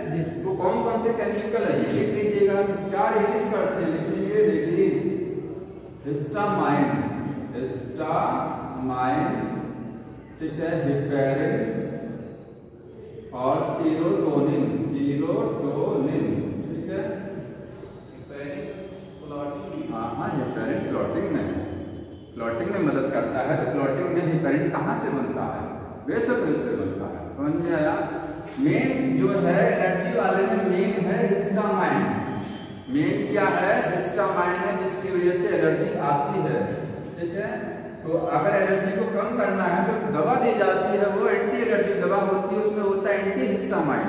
Speaker 1: वो कौन कौन से केमिकल है ये लिख लीजिएगा। क्या रिलीज करते हैं? लिखिए रिलीज हिस्टामाइन। हिस्टामाइन, ठीक है, हेपेरिन और सीरोटोनिन। सीरोटोनिन, ठीक है। हाँ, हेपेरिन क्लॉटिंग में, क्लॉटिंग में मदद करता है। तो क्लॉटिंग में हेपेरिन कहाँ से बनता है? बेसोफिल से बनता है। समझ में आया? मेन जो है एलर्जी वाले में मेन है हिस्टामाइन। मेन क्या है? हिस्टामाइन है, जिसकी वजह से एलर्जी आती है। ठीक है, तो अगर एलर्जी को कम करना है तो दवा दी जाती है, वो एंटी एलर्जी दवा होती है। उसमें होता है एंटी हिस्टामाइन।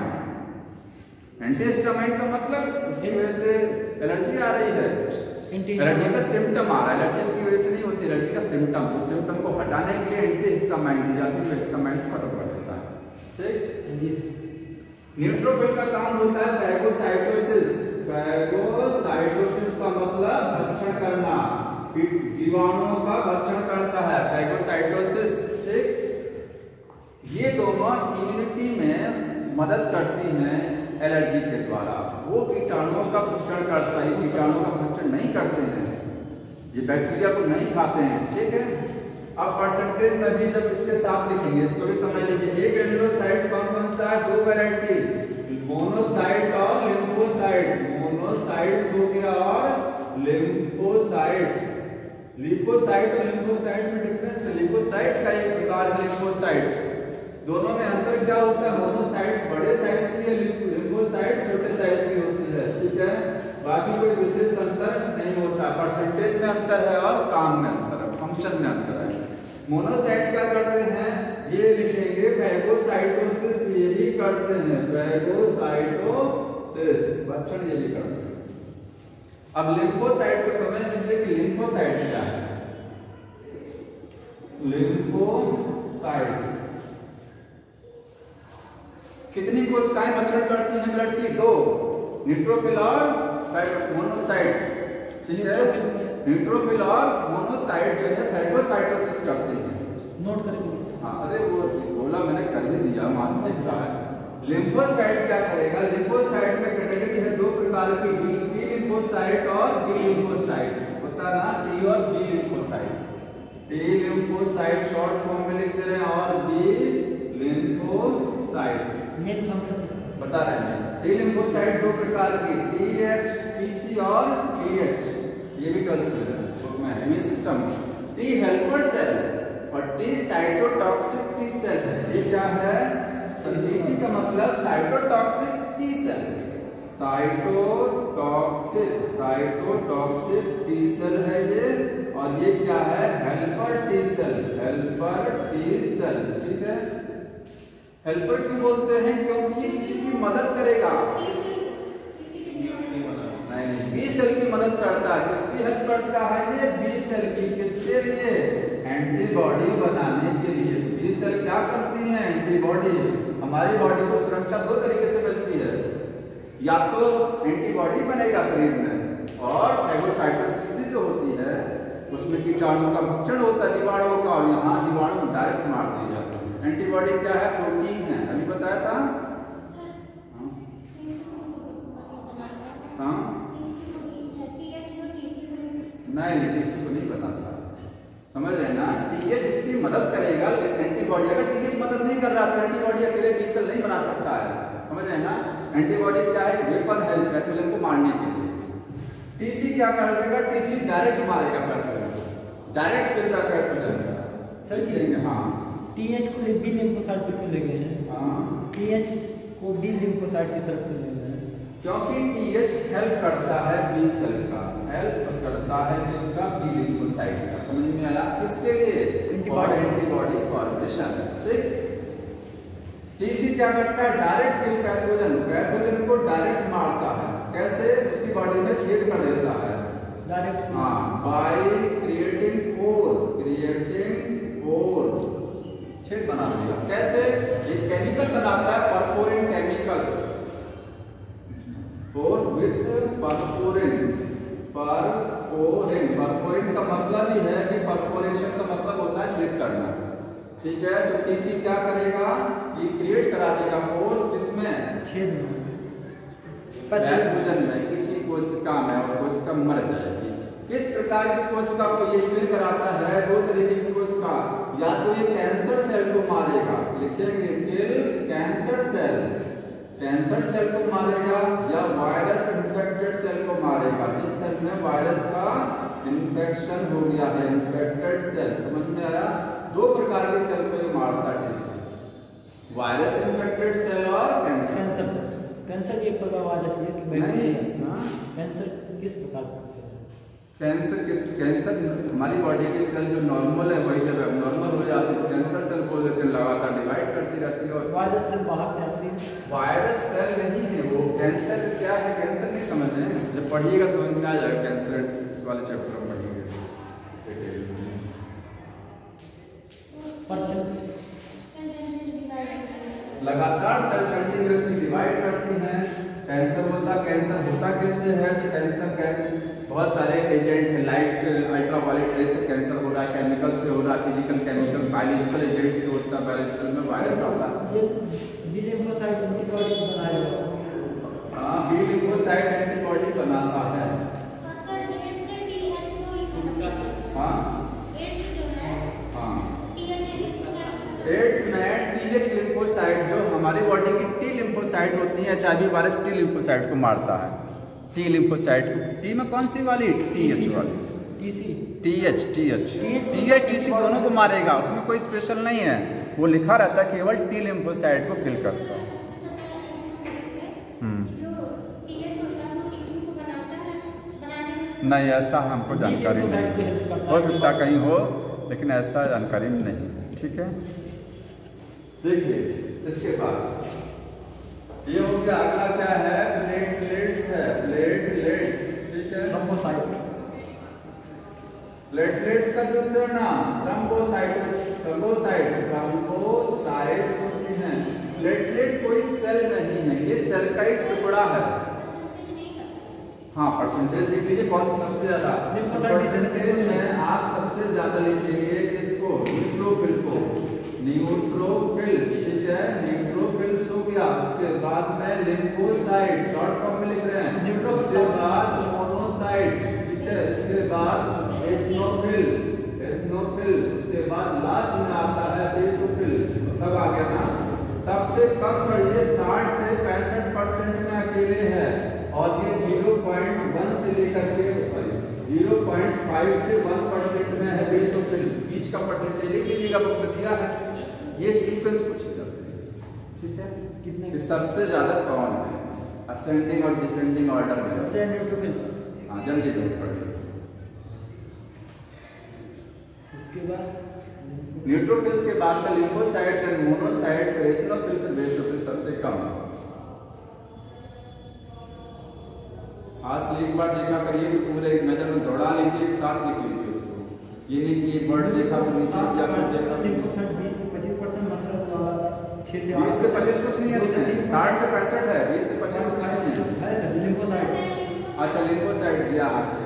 Speaker 1: एंटी हिस्टामाइन का मतलब इसी वजह से एलर्जी आ रही है। एलर्जी का सिम्टम आ रहा है, एलर्जी इसकी वजह से नहीं होती, एलर्जी का सिम्टम। उस सिम्टम को हटाने के लिए एंटी हिस्टामाइन दी जाती है, तो हिस्टामाइन को खत्म कर देता है। ठीक। न्यूट्रोफिल का काम होता है फैगोसाइटोसिस। फैगोसाइटोसिस का मतलब भक्षण करना, जीवाणुओं का भक्षण करता है फैगोसाइटोसिस। ठीक, ये दोनों इम्यूनिटी में मदद करती हैं एलर्जी के द्वारा। वो कीटाणुओं का भक्षण करता है, कीटाणुओं का भक्षण नहीं करते हैं, ये बैक्टीरिया को नहीं खाते हैं। ठीक है, अब परसेंटेज में भी जब इसके साथ लिखेंगे, इसको भी समझ लीजिए। एक ग्रेन्युलोसाइट कौन सा है? 2 वैरायटी, मोनोसाइट और लिम्फोसाइट। मोनोसाइट हो गया और लिम्फोसाइट। लिम्फोसाइट और लिम्फोसाइट में डिफरेंस है। लिम्फोसाइट का एक प्रकार है लिम्फोसाइट। दोनों में अंतर क्या होता है? मोनोसाइट बड़े साइज की है, लिम्फोसाइट छोटे साइज की होती है। ठीक है, बाकी कोई विशेष अंतर नहीं होता। परसेंटेज में अंतर है और काम में अंतर है, फंक्शन में अंतर है। मोनोसाइट क्या करते हैं? ये लिखेंगे फैगोसाइटोसिस, ये भी करते हैं। फैगोसाइटोसिस भक्षण ये भी करते हैं। अब लिम्फोसाइट को समझ में समझिए कि लिम्फोसाइट क्या है। लिम्फोसाइट्स कितनी कोशिकाएं भक्षण करती हैं ब्लड की? 2, न्यूट्रोफिल और मोनोसाइट। ठीक है, न्यूट्रोफिल और मोनोसाइट जो है फैगोसाइटोसिस करते हैं।
Speaker 2: नोट करके।
Speaker 1: हाँ, अरे वो बोला मैंने कर ही दिया, मास्टर दिख रहा है। लिम्फोसाइट क्या करेगा? लिम्फोसाइट में कैटेगरी है 2 प्रकार की, टी लिम्फोसाइट और बी लिम्फोसाइट। होता है ना, टी और B lymphocyte. T lymphocyte short form में लिख दे रहे हैं और बी लिम्फोसाइट
Speaker 2: मेन फंक्शन
Speaker 1: बता रहे हैं। टी लिम्फोसाइट 2 प्रकार की, टीएच, टीसी और टीएच। ये भी 12th में है। Immune system T helper cell और टी साइटोटॉक्सिक टी सेल है। ये क्या है? टीसी का मतलब cytotoxic T cell. Cytotoxic T cell है ये। और ये क्या है? Helper T cell. Helper T cell. ठीक है, हेल्पर क्यों बोलते हैं? क्योंकि ये किसी की मदद करेगा। नहीं, बी सेल की मदद करता है। किसकी हेल्प करता है ये? बी सेल की। किसके लिए? एंटीबॉडी बनाने के लिए। बी सेल क्या करती है? एंटीबॉडी। हमारी बॉडी को सुरक्षा 2 तरीके से मिलती है, या तो एंटीबॉडी बनेगा शरीर में, और फैगोसाइटोसिस भी जो होती है उसमें कीटाणु का भक्षण होता है, जीवाणुओं का, और यहाँ जीवाणु डायरेक्ट मार दिए जाते हैं। एंटीबॉडी क्या है? प्रोटीन है, अभी बताया था। हाँ, नहीं, टीसी को नहीं बताता, समझ रहे ना। टीएच इसकी मदद करेगा, एंटीबॉडी। अगर टीएच मदद नहीं कर रहा तो एंटीबॉडी अकेले बी सेल नहीं बना सकता है, समझ रहे ना। एंटीबॉडी क्या है? वेपन है पैथोजन को मारने के लिए। टीसी क्या कर देगा? टीसी डायरेक्ट मारेगा पैथोजन को, डायरेक्ट किल कर पैथोजन।
Speaker 2: सर ठीक है।
Speaker 1: हाँ,
Speaker 2: टीएच को बी लिम्फोसाइट पे क्यों ले गए हैं?
Speaker 1: हाँ,
Speaker 2: टीएच को बी लिम्फोसाइट की तरफ क्यों ले गए हैं?
Speaker 1: क्योंकि टीएच हेल्प करता है बी सेल का, हेल्प करता है किसका? बी लिम्फोसाइट का। समझ में आया? इसके लिए एंटीबॉडी फॉर्मेशन। ठीक, टीसी क्या करता है? डायरेक्ट किल पैथोजन। पैथोजन को डायरेक्ट मारता है। कैसे? उसकी बॉडी में छेद कर देता है
Speaker 2: डायरेक्ट।
Speaker 1: हाँ, बाय क्रिएटिंग पोर। छेद बना देगा। कैसे? ये केमिकल बनाता है, परफोरिन केमिकल। और विथ परफोरिन का मतलब ही है कि परफोरेशन का मतलब होता है छेद करना। ठीक है, तो टीसी क्या करेगा? ये क्रिएट करा देगा पोर, किसमें?
Speaker 2: छेद
Speaker 1: पैथोजन में। किसी कोशिका में, और कोशिका मर जाएगी। किस प्रकार की कोशिका को ये किल कराता है? 2 तरीके की कोशिका। या तो ये कैंसर सेल को मारेगा, लिखेंगे किल कैंसर सेल, कैंसर सेल को मारेगा, या वायरस इन्फेक्टेड सेल को मारेगा, जिस सेल में वायरस का इन्फेक्शन हो गया है, इन्फेक्टेड सेल। समझ में आया? 2 प्रकार के सेल को ये मारता है, वायरस इन्फेक्टेड सेल और कैंसर सेल।
Speaker 2: कैंसर एक प्रकार वायरस है कि
Speaker 1: नहीं,
Speaker 2: कैंसर किस प्रकार का सेल है?
Speaker 1: कैंसर हमारी बॉडी के सेल जो नॉर्मल है वही जब एबनॉर्मल हो जाती है कैंसर सेल बोल देते हैं, लगातार डिवाइड करती रहती है। और
Speaker 2: वायरस सेल बाहर से आती है।
Speaker 1: वायरस सेल नहीं है वो। कैंसर क्या है? कैंसर नहीं समझ रहे हैं, जब पढ़िएगा समझ में आ जाएगा। कैंसर इस वाले चैप्टर में पढ़िएगा। लगातार सेल कंटिन्यूअसली डिवाइड करती हैं। कैंसर होता किससे है? तो कैंसर बहुत सारे एजेंट हैं, लाइट अल्ट्रावायलेट रे से कैंसर हो रहा है, केमिकल से हो रहा है, फिजिकल, केमिकल, बायोलॉजिकल एजेंट से होता है। बायोलॉजिकल में वायरस आता है।
Speaker 2: ये बी लिम्फोसाइट एंटीबॉडी बनाएगा।
Speaker 1: हाँ, बी लिम्फोसाइट एंटीबॉडी बनाता है। हाँ, एड्स में टीएच लिम्फोसाइट जो हमारी बॉडी की टी लिम्फोसाइट होती है, एचआईवी वायरस टी लिम्फोसाइट को मारता है। टी लिम्फोसाइट, टी में कौन सी वाली? टीएच वाली। टीएच टीसी दोनों को मारेगा, उसमें कोई स्पेशल नहीं है। वो लिखा रहता है केवल टी लिम्फोसाइट को किल करता है। नहीं, ऐसा हमको जानकारी नहीं, हो सकता कहीं हो, लेकिन ऐसा जानकारी नहीं। ठीक है, देखिए इसके बाद ये हो गया। अगला क्या है? प्लेटलेट्स है, प्लेटलेट्स। ठीक है, का दूसरा नाम थ्रोम्बोसाइट्स। थ्रोम्बोसाइट्स होती हैं। प्लेटलेट कोई सेल नहीं है, ये सेल का एक टुकड़ा है। हाँ, परसेंटेज लिख लीजिए, बहुत सबसे ज्यादा परसेंटेज में आप सबसे ज्यादा लिखेंगे किसको? न्यूट्रोफिल को। न्यूट्रोफिल, ठीक है, न्यूट्रोफिल्स हो गया। उसके बाद में लिम्फोसाइट, शॉर्ट फॉर्म में लिख रहे हैं। उसके बाद मोनोसाइट, ठीक है, उसके बाद एसिनोफिल, उसके बाद लास्ट में आता है बेसोफिल। सब आ गया ना। सबसे कम पढ़िए 60 से 65% में अकेले है, और ये 0.1 से लेकर के 0.5 से 1% में है बेसोफिल। बीच का परसेंटेज लिख लीजिएगा, बुक में दिया है। ये सीक्वेंस पूछे जाते हैं, ठीक है।
Speaker 2: कितने
Speaker 1: सबसे ज्यादा कौन है असेंडिंग और डिसेंडिंग ऑर्डर में?
Speaker 2: सबसे न्यूट्रोफिल्स।
Speaker 1: हाँ, जल्दी नोट पढ़िए।
Speaker 2: उसके बाद
Speaker 1: न्यूट्रोफिल्स के बाद में लिम्फोसाइट, फिर मोनोसाइट, फिर एसिनोफिल, फिर बेसोफिल सबसे कम। आज एक बार देखा करिए तो पूरे एक नजर में दौड़ा लीजिए, एक साथ लिख लीजिए उसको। ये नहीं कि एक वर्ड देखा तो नीचे क्या कुछ देखा।
Speaker 2: 20 से 25% मसरत वाला 6 से
Speaker 1: 20 से 25 कुछ नहीं है इसमें, 60 से 65 है, 20 से 25 कुछ नहीं है।
Speaker 2: है सर लिम्फोसाइट।
Speaker 1: अच्छा, लिम्फोसाइट दिया आपने।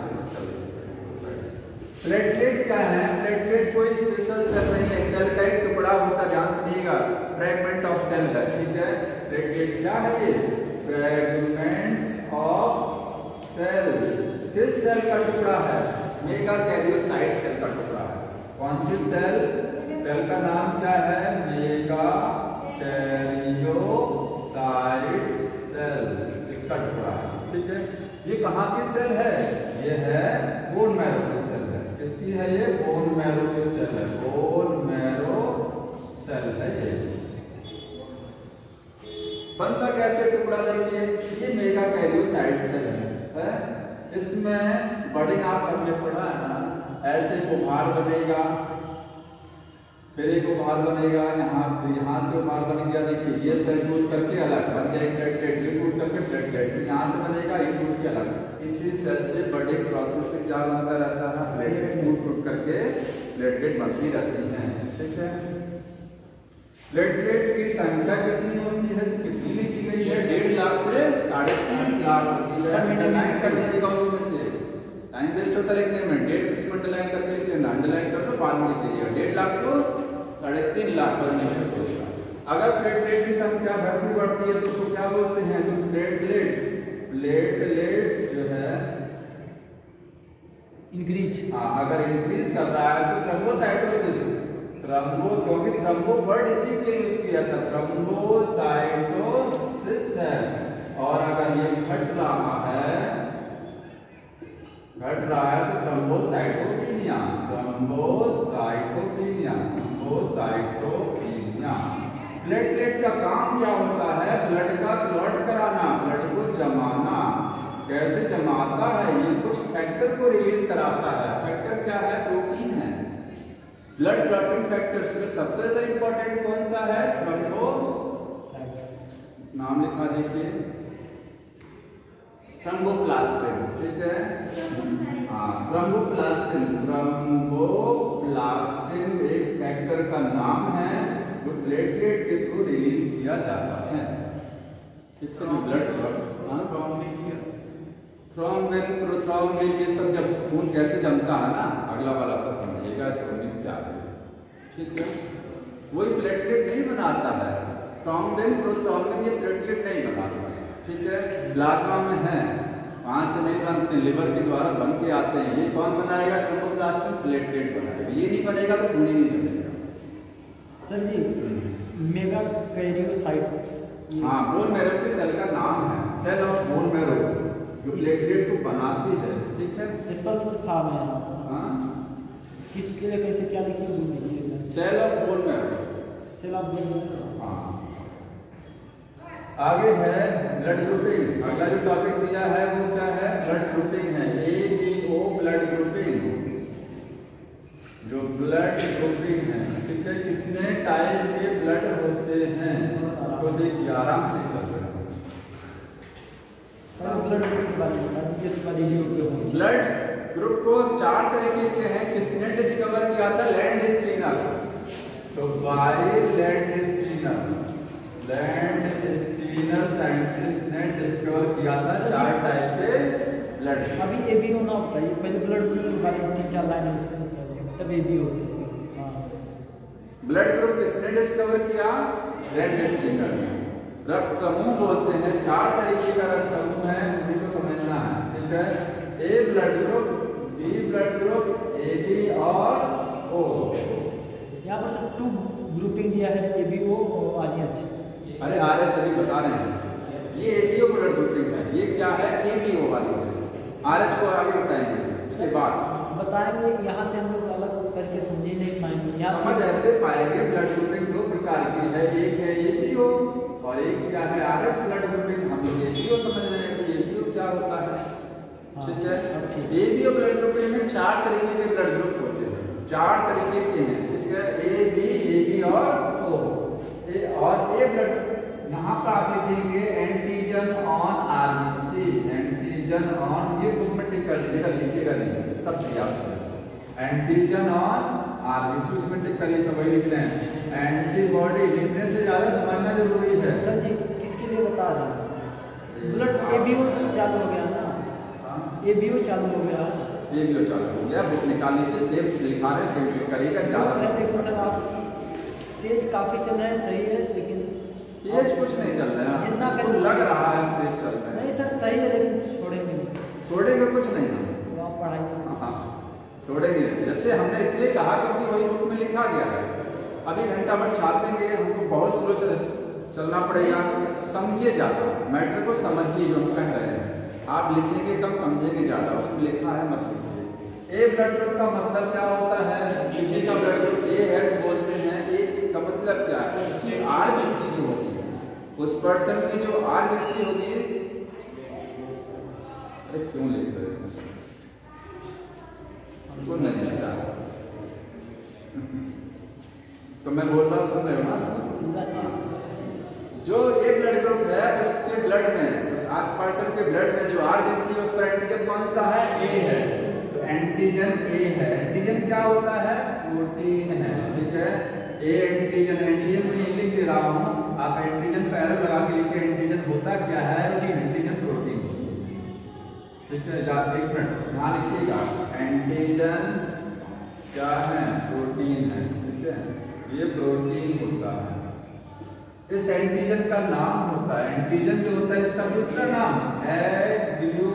Speaker 1: प्लेटलेट क्या है? प्लेटलेट कोई स्पेशल सेल नहीं है, सेल का एक टुकड़ा होता, ध्यान सुनिएगा, फ्रैगमेंट ऑफ सेल है, ठीक है। प्लेटलेट क्या है? ये फ्रैगमेंट्स ऑफ सेल। किस सेल का टुकड़ा है? मेगाकैरियोसाइट सेल का टुकड़ा है। कौन सी सेल? सेल का नाम क्या है? मेगाकैरियोसाइट सेल, इसका टुकड़ा है, ठीक है। ये कहाँ की सेल है? ये है बोन मैरो की सेल है। किसकी है ये? बोन मैरो की सेल है, बोन मैरो सेल है ये। बनता कैसे टुकड़ा? देखिए, ये मेगाकैरियोसाइट सेल है। इसमें बड़ी आप सबने पढ़ा है ना, ऐसे उभार बनेगा, फिर एक उभार बनेगा, यहाँ से उभार बन गया। देखिए, ये सेल टूट करके अलग बन गया एक प्लेटलेट, ये टूट करके प्लेटलेट, यहाँ से बनेगा, ये टूट के अलग। इसी सेल से बड़े प्रोसेस से क्या बनता रहता है? प्लेटलेट टूट करके प्लेटलेट बनती रहती है, ठीक है। प्लेटलेट की संख्या कितनी होती है? कितनी लिखी गई है? 1.5 लाख से 3.5 लाख होती है। अंडरलाइन कर दीजिएगा, उसमें से टाइम वेस्ट होता है लिखने में। 1.5 इसको अंडरलाइन करके लिख लेना, अंडरलाइन कर लो, बाद में लिख लीजिएगा। 1.5 लाख को 3.5 लाख बनने में होगा। अगर प्लेटलेट की संख्या घटती बढ़ती है तो उसको क्या बोलते हैं? तो प्लेटलेट्स जो है
Speaker 2: इंक्रीज।
Speaker 1: हाँ, अगर इंक्रीज कर रहा है तो थ्रोम्बोसाइटोसिस, क्योंकि थ्रोम्बो वर्ड इसी के लिए यूज किया था, थ्रोम्बोसाइटोसिस है। और अगर ये घट रहा है तो थ्रोम्बोसाइटोपिनिया। प्लेटलेट का काम क्या होता है? ब्लड का क्लॉट कराना, ब्लड को जमाना। कैसे जमाता है? ये कुछ फैक्टर को रिलीज कराता है। फैक्टर क्या है? प्रोटीन है। ब्लड क्लॉटिंग फैक्टर्स में सबसे ज्यादा इंपॉर्टेंट कौन सा है? थ्रोम्बोसाइट, नाम लिखा देखिए, थ्रोम्बोप्लास्टिन, ठीक है। हाँ, थ्रोम्बोप्लास्टिन एक फैक्टर का नाम है जो प्लेटलेट के थ्रू रिलीज किया जाता है, ठीक है। जो ब्लड थ्रोम्बिन, प्रोथ्रोम्बिन, ये सब जब खून कैसे जमता है ना, अगला वाला तो समझिएगा थ्रोम्बिन क्या है, ठीक है। वही प्लेटलेट नहीं बनाता है। थ्रोम्बिन, प्रोथ्रोम्बिन ये प्लेटलेट नहीं बनाता है, ठीक है। प्लाज्मा में है, वहां से नहीं बनते, लिवर के द्वारा बन के आते हैं। ये कौन बनाएगा? थ्रोम्बोप्लास्टिन प्लेटलेट बनाएगा। ये नहीं बनेगा तो खून ही नहीं जमेगा।
Speaker 2: सर जी, मेगाकैरियोसाइट्स,
Speaker 1: हाँ, बोन मैरो की सेल का नाम है, सेल ऑफ बोन मैरो, जो प्लेटलेट को बनाती है, ठीक है।
Speaker 2: स्पेशल फॉर्म है।
Speaker 1: हाँ,
Speaker 2: किसके लिए कैसे क्या लिखिए?
Speaker 1: Cell of bone marrow,
Speaker 2: cell of bone marrow.
Speaker 1: हाँ। आगे है ब्लड ग्रुपिंग। अगला जो टॉपिक दिया है वो क्या है? ब्लड ग्रुपिंग है। ABO ब्लड ग्रुपिंग, जो ब्लड ग्रुपिंग है, ठीक है। कितने टाइप के ब्लड होते हैं तो देखिए, आराम से चल रहे हैं।
Speaker 2: ब्लड ग्रुपिंग के बारे में जिस पर एबीओ के हो।
Speaker 1: ब्लड ग्रुप को 4 तरीके के हैं, किसने डिस्कवर किया था? लैंडस्टीनर। तो बाय लैंडस्टीनर साइंटिस्ट ने डिस्कवर किया था 4 टाइप के ब्लड।
Speaker 2: अभी एबीओ ना बताइए, पहले ब्लड ग्रुप के बारे में 3-4 लाइन उसमें बताइए, तब एबीओ होती है।
Speaker 1: ब्लड ग्रुप किसने डिस्कवर किया? लैंडस्टीनर ने। रक्त समूह बोलते हैं, 4 तरीके का रक्त समूह है, उन्हीं को समझना है, ठीक है? A blood group, B blood group, A B और ओ।
Speaker 2: यहाँ पर सब 2 ग्रुपिंग दिया है, एबीओ और आरएच।
Speaker 1: अरे आरएच अभी बता रहे हैं, ये एबीओ ब्लड ग्रुपिंग है, ये क्या है? एबीओ वाली है। आरएच को आगे बताएंगे इसके बाद
Speaker 2: बताएंगे। यहाँ से हम लोग अलग करके समझ नहीं पाएंगे।
Speaker 1: समझ ऐसे पाएंगे ब्लड ग्रुपिंग 2 प्रकार की है, एक है एबीओ और एक क्या है? RH blood grouping. हम लोग एबीओ समझ रहे हैं कि एबीओ क्या होता है, ठीक है? एबीओ ब्लड ग्रुपिंग में 4 तरीके के ब्लड ग्रुप होते हैं, 4 तरीके के हैं, ठीक है? ए बी, एबी और ओ। और ए ब्लड, यहाँ पर आप लिखेंगे antigen on RBC, antigen on, ये बुक में टिक कर लीजिएगा, लिखिएगा नहीं, सब दिया एंटीजन ऑन आरबीसी, उसमें टिक करिए, सब वही लिख रहे हैं। एंटीबॉडी लिखने से ज्यादा समझना जरूरी है।
Speaker 2: सर जी किसके लिए बता रहे हैं? ब्लड एबीओ चालू हो गया ना, एबीओ चालू हो गया,
Speaker 1: एबीओ चालू हो गया, बुक निकाल लीजिए, सेव लिखा रहे, सेव क्लिक करिएगा ज्यादा।
Speaker 2: लेकिन सर आप तेज काफी चल रहे हैं, सही है, लेकिन
Speaker 1: तेज कुछ नहीं चल रहा है,
Speaker 2: जितना
Speaker 1: तो लग रहा है तेज चल रहा है।
Speaker 2: नहीं सर सही है, लेकिन छोड़ेंगे नहीं,
Speaker 1: छोड़ेंगे कुछ नहीं हम,
Speaker 2: तो आप पढ़ाई
Speaker 1: छोड़ेंगे। जैसे हमने इसलिए कहा क्योंकि वही बुक में लिखा गया है। अभी घंटा भर छापेंगे, हमको बहुत स्लो चलना पड़ेगा, समझिए ज़्यादा, मैटर को समझिए जो हम कह रहे हैं। आप लिखेंगे कम, समझेंगे ज़्यादा, उसमें लिखा है मत लिखिए। ए ब्लड ग्रुप का मतलब क्या होता है? किसी का ब्लड ग्रुप ए है तो बोलते हैं, ए का मतलब क्या है? उसकी आरबीसी जो होगी, उस पर्सन की जो आरबीसी होगी, अरे क्यों लिख रहे हैं? हमको नहीं लिखा तो मैं बोल रहा, सुन रहे हो ना? जो ए ब्लड ग्रुप है उसके ब्लड में, उस पर्सन के ब्लड में जो आरबीसी है, उस पर एंटीजन कौन सा है? ए है। तो एंटीजन ए है। एंटीजन क्या होता है? प्रोटीन है, ठीक है? ए एंटीजन, एंटीजन में लिख दे रहा हूँ, आप एंटीजन पैर लगा के लिखिए। एंटीजन होता क्या है? एंटीजन प्रोटीन, ठीक है? एक मिनट यहाँ लिखिएगा, एंटीजन क्या है? प्रोटीन है, ठीक है? ये प्रोटीन होता है। इस एंटीजन का नाम होता है, एंटीजन जो होता है इसका दूसरा नाम एग्लूटिनोजन,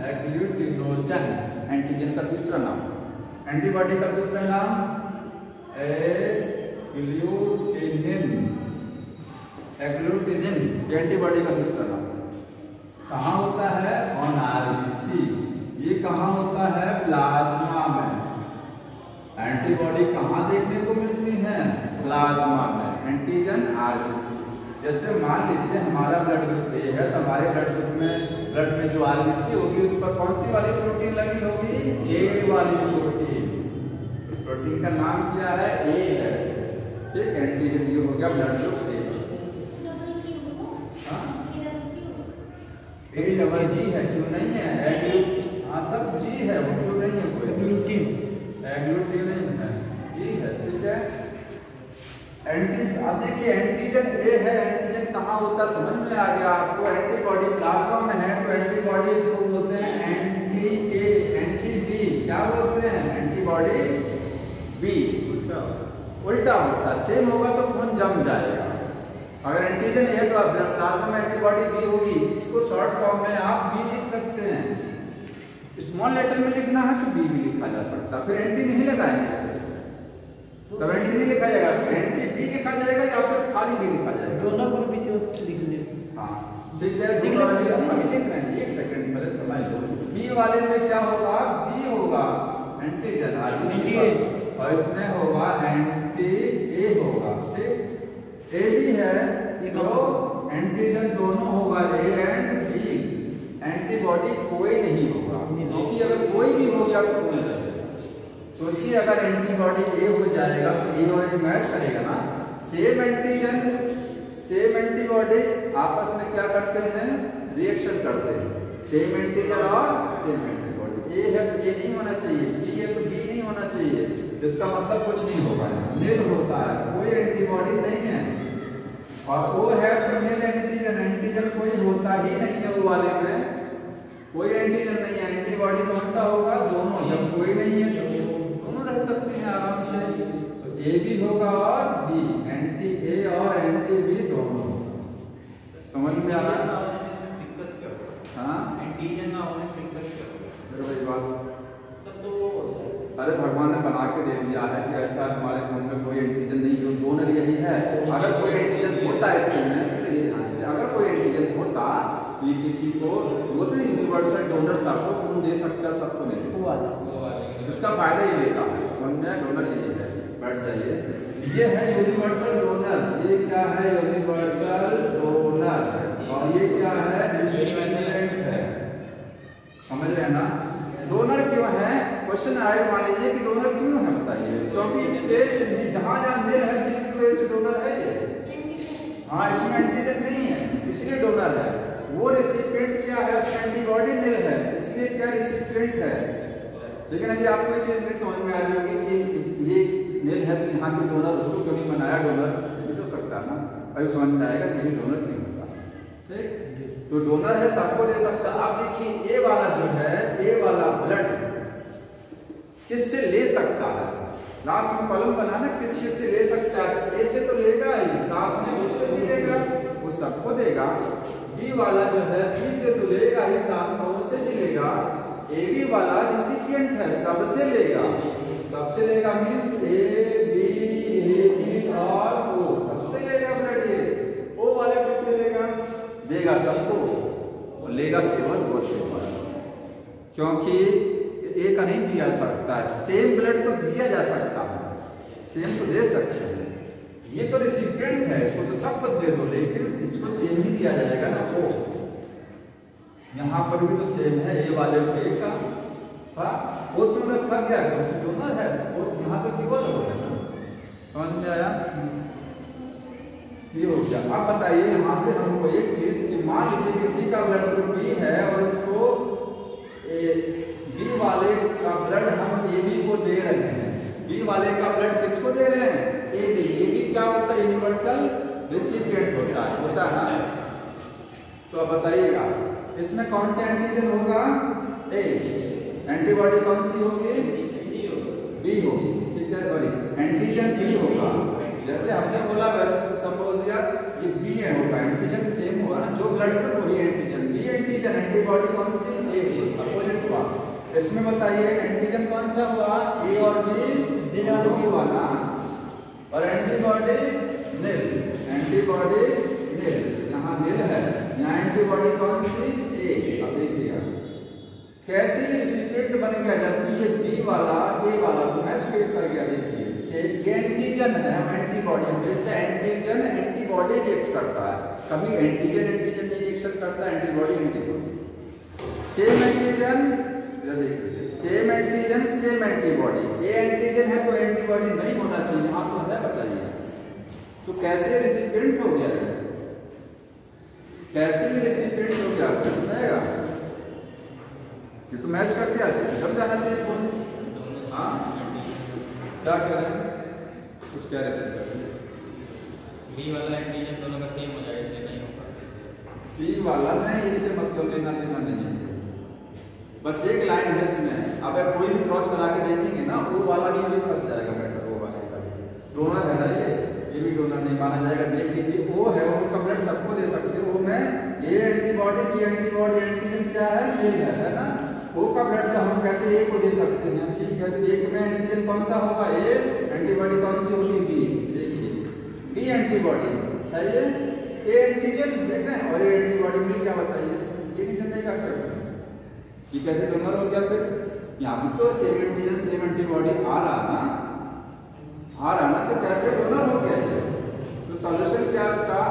Speaker 1: एग्लूटिनोजन एंटीजन का दूसरा नाम। एंटीबॉडी का दूसरा नाम एग्लूटिनिन, एग्लूटिनिन ये एंटीबॉडी का दूसरा नाम। कहाँ होता है? On RBC. ये कहाँ होता है? प्लाज्मा में। एंटीबॉडी कहाँ देखने को मिलती है? प्लाज्मा में। Antigen RBC. जैसे मान लीजिए हमारा ब्लड ग्रुप ए है, तो हमारे ब्लड ग्रुप में, ब्लड में जो आरबीसी होगी उस पर कौन सी वाली प्रोटीन लगी होगी? ए वाली प्रोटीन। इस प्रोटीन का नाम क्या है? ए है, ठीक? एंटीजन ये हो गया blood group A. A double जी है, क्यों नहीं है? हाँ सब जी है, वो क्यों नहीं है? कोई एग्लूटिनिन है, जी है, ठीक है? अब देखिए एंटीजन ए है, एंटीजन कहाँ होता समझ में आ गया आपको? एंटीबॉडी प्लाज्मा में है, तो एंटीबॉडी इसको बोलते हैं एंटी ए, एंटी बी। क्या बोलते हैं? Antibody B. उल्टा होता है, सेम होगा तो खून जम जाएगा। अगर एंटीजन ए है तो प्लाज्मा में एंटीबॉडी बी होगी, इसको शॉर्ट फॉर्म में आप बी लिख सकते हैं। स्मॉल लेटर में लिखना है तो बी भी लिखा जा सकता, फिर एंटी नहीं लगाएंगे तो एंटी नहीं लिखा जाएगा, एंटी बी लिखा जाएगा या फिर खाली बी लिखा जाएगा।
Speaker 2: दोनों ग्रुप इसी वक्त लिख लीजिए।
Speaker 1: हाँ ठीक है, लिख रहे हैं, एक सेकंड पहले समझ लो। बी वाले में क्या होगा? बी होगा एंटीजन आरबीसी और इसमें होगा एंटी ए होगा, ठीक? ए भी है तो एंटीजन दोनों होगा, ए एंड बी। एंटीबॉडी कोई नहीं होगा, क्योंकि अगर कोई भी हो गया तो मिल जाएगा। सोचिए अगर एंटीबॉडी ए हो जाएगा तो ए और ए मैच करेगा ना। सेम एंटीजन सेम एंटीबॉडी आपस में क्या करते हैं? रिएक्शन करते हैं, सेम एंटीजन और सेम एंटीबॉडी। ए है तो ए नहीं होना चाहिए, बी है तो बी नहीं होना चाहिए, इसका मतलब कुछ नहीं होगा, नील होता है, कोई एंटीबॉडी नहीं है। और ओ है तो नील एंटीजन, एंटीजन कोई होता ही नहीं है, वो वाले में कोई एंटीजन नहीं है, एंटीबॉडी कौन सा होगा, दोनों। जब कोई नहीं है तो दोनों रह सकते हैं आराम से, तो ए भी होगा और बी, एंटी ए और एंटी बी दोनों। समझ में आ रहा है?
Speaker 3: दिक्कत क्या होगा?
Speaker 1: हाँ,
Speaker 3: एंटीजन ना होने से दिक्कत क्या होगा?
Speaker 1: फिर वही बात,
Speaker 3: तब तो वो हो जाएगा।
Speaker 1: अरे भगवान ने बना के दे दिया है कि ऐसा हमारे खून में कोई एंटीजन नहीं, जो डोनर यही है। अगर कोई एंटीजन होता है इसके में, सुनिए ध्यान से, अगर कोई एंटीजन होता तो ये किसी को, वो तो यूनिवर्सल डोनर सबको खून दे सकता है, सबको नहीं दे, इसका फायदा ही लेता है, डोनर यही है। बैठ जाइए, ये है यूनिवर्सल डोनर, ये क्या है, यूनिवर्सल डोनर, और ये क्या है, रिसिपिएंट है। समझ रहे हैं ना? डोनर क्यों है, क्वेश्चन आएगा, मान लीजिए कि डोनर क्यों है, बताइए। क्योंकि इसके जहां जहां नील है, नील की वजह से डोनर है ये। हाँ, इसमें एंटीजन नहीं है, इसलिए डोनर है। वो रिसिपिएंट क्या है, उसका एंटीबॉडी नील है, इसलिए क्या रिसिपिएंट है। लेकिन अभी आपको ये चीज नहीं समझ में आ रही होगी कि ये नील है तो यहाँ पे डोनर, उसको क्यों नहीं बनाया डोनर, ये भी तो सकता है ना। अभी समझ में आएगा कि ये डोनर क्यों होगा। ठीक, तो डोनर है, सबको दे सकता है। आप देखिए, ए वाला जो है, ए वाला ब्लड किससे ले सकता है, लास्ट में कॉलम बनाना, किस किस से ले सकता है, ए से तो लेगा ही, साथ से उससे भी लेगा, वो सबको देगा। बी वाला जो है, बी से तो लेगा ही, साथ में उससे भी लेगा। ए बी वाला रिसिपिएंट है, सबसे लेगा, सबसे लेगा, मींस ए बी और ओ सबसे लेगा ब्लड। ये ओ वाला किससे लेगा, देगा सबको, और लेगा केवल वो से, क्योंकि ए का नहीं दिया सकता है, सेम ब्लड को दिया जा सकता है, सेम को दे सकते हैं। ये तो रिसिपिएंट है, इसको तो सब कुछ दे दो, लेकिन इसको सेम ही दिया जाएगा ना। ओ यहाँ पर भी तो सेम है, ए वाले को ए का, हाँ, वो तो रखा गया क्योंकि डोनर है, वो यहाँ तो केवल हो गया। समझ में आया? ये हो गया। अब बताइए यहाँ से हमको एक चीज कि मान लीजिए किसी का ब्लड ग्रुप बी है और इसको बी वाले का ब्लड हम ए बी को दे रहे हैं। बी वाले का ब्लड किसको दे रहे हैं, ए बी। ए बी क्या होता है, यूनिवर्सल रिसिपिएंट होता है ना। तो अब बताइएगा इसमें कौन सा एंटीजन होगा, ए, एंटीबॉडी कौन सी होगी, बी होगी, ठीक है। सॉरी, एंटीजन बी होगा, जैसे हमने बोला वैसे सब बोल दिया, ये बी है होगा, एंटीजन सेम होगा ना, जो ब्लड ग्रुप वही एंटीजन, बी एंटीजन, एंटीबॉडी कौन सी, ए बी, अपोजिट हुआ। इसमें बताइए एंटीजन कौन सा हुआ, ए और बी दोनों हुआ ना, और एंटीबॉडी नील, एंटीबॉडी नील, यहाँ नील है, यहाँ एंटीबॉडी कौन सी, ए। अब देखिएगा कैसे रिसिपिएंट बन गया, जबकि ये बी वाला ए वाला तो मैच कर गया। देखिए से ये एंटीजन है, एंटीबॉडी, जैसे एंटीजन एंटीबॉडी रिएक्ट करता है, कभी एंटीजन एंटीजन रिएक्शन करता है, एंटीबॉडी एंटीबॉडी। सेम एंटीजन, देखिए same antigen same antibody, A antigen है तो एंटीबॉडी नहीं होना चाहिए, हाँ तो है, बताइए तो कैसे रिसिपिएंट हो गया, कैसे रिसिपिएंट हो गया, बताएगा। ये तो मैच करके आते हैं, जब जाना चाहिए कौन, हाँ क्या कह रहे हैं, कुछ कह रहे थे।
Speaker 3: बी वाला एंटीजन दोनों का सेम हो जाएगा, इसलिए नहीं होगा।
Speaker 1: बी वाला नहीं, इससे मतलब लेना देना नहीं है, बस एक लाइन है इसमें। अब कोई भी क्रॉस करा के देखेंगे ना, वो वाला ही भी फंस जाएगा मैटर, वो वाले का डोनर है ना, ये भी डोनर नहीं माना जाएगा। देख लीजिए वो है, वो उनका ब्लड सबको दे सकते हो, वो में A antibody, B antibody, antigen क्या है, नील है ना। ओ का ब्लड जब हम कहते हैं ए को दे सकते हैं, ठीक है। तो एक में एंटीजन कौन सा होगा, ए, एंटीबॉडी कौन सी होगी, बी। देखिए बी एंटीबॉडी है ये, ए एंटीजन देखना, और ए एंटीबॉडी मिल क्या, बताइए, ये नहीं जानने का कर, ये कैसे डोनर हो गया। फिर यहाँ भी तो सेम एंटीजन सेम एंटीबॉडी आ रहा ना, तो कैसे डोनर हो गया ये। तो सॉल्यूशन क्या इसका,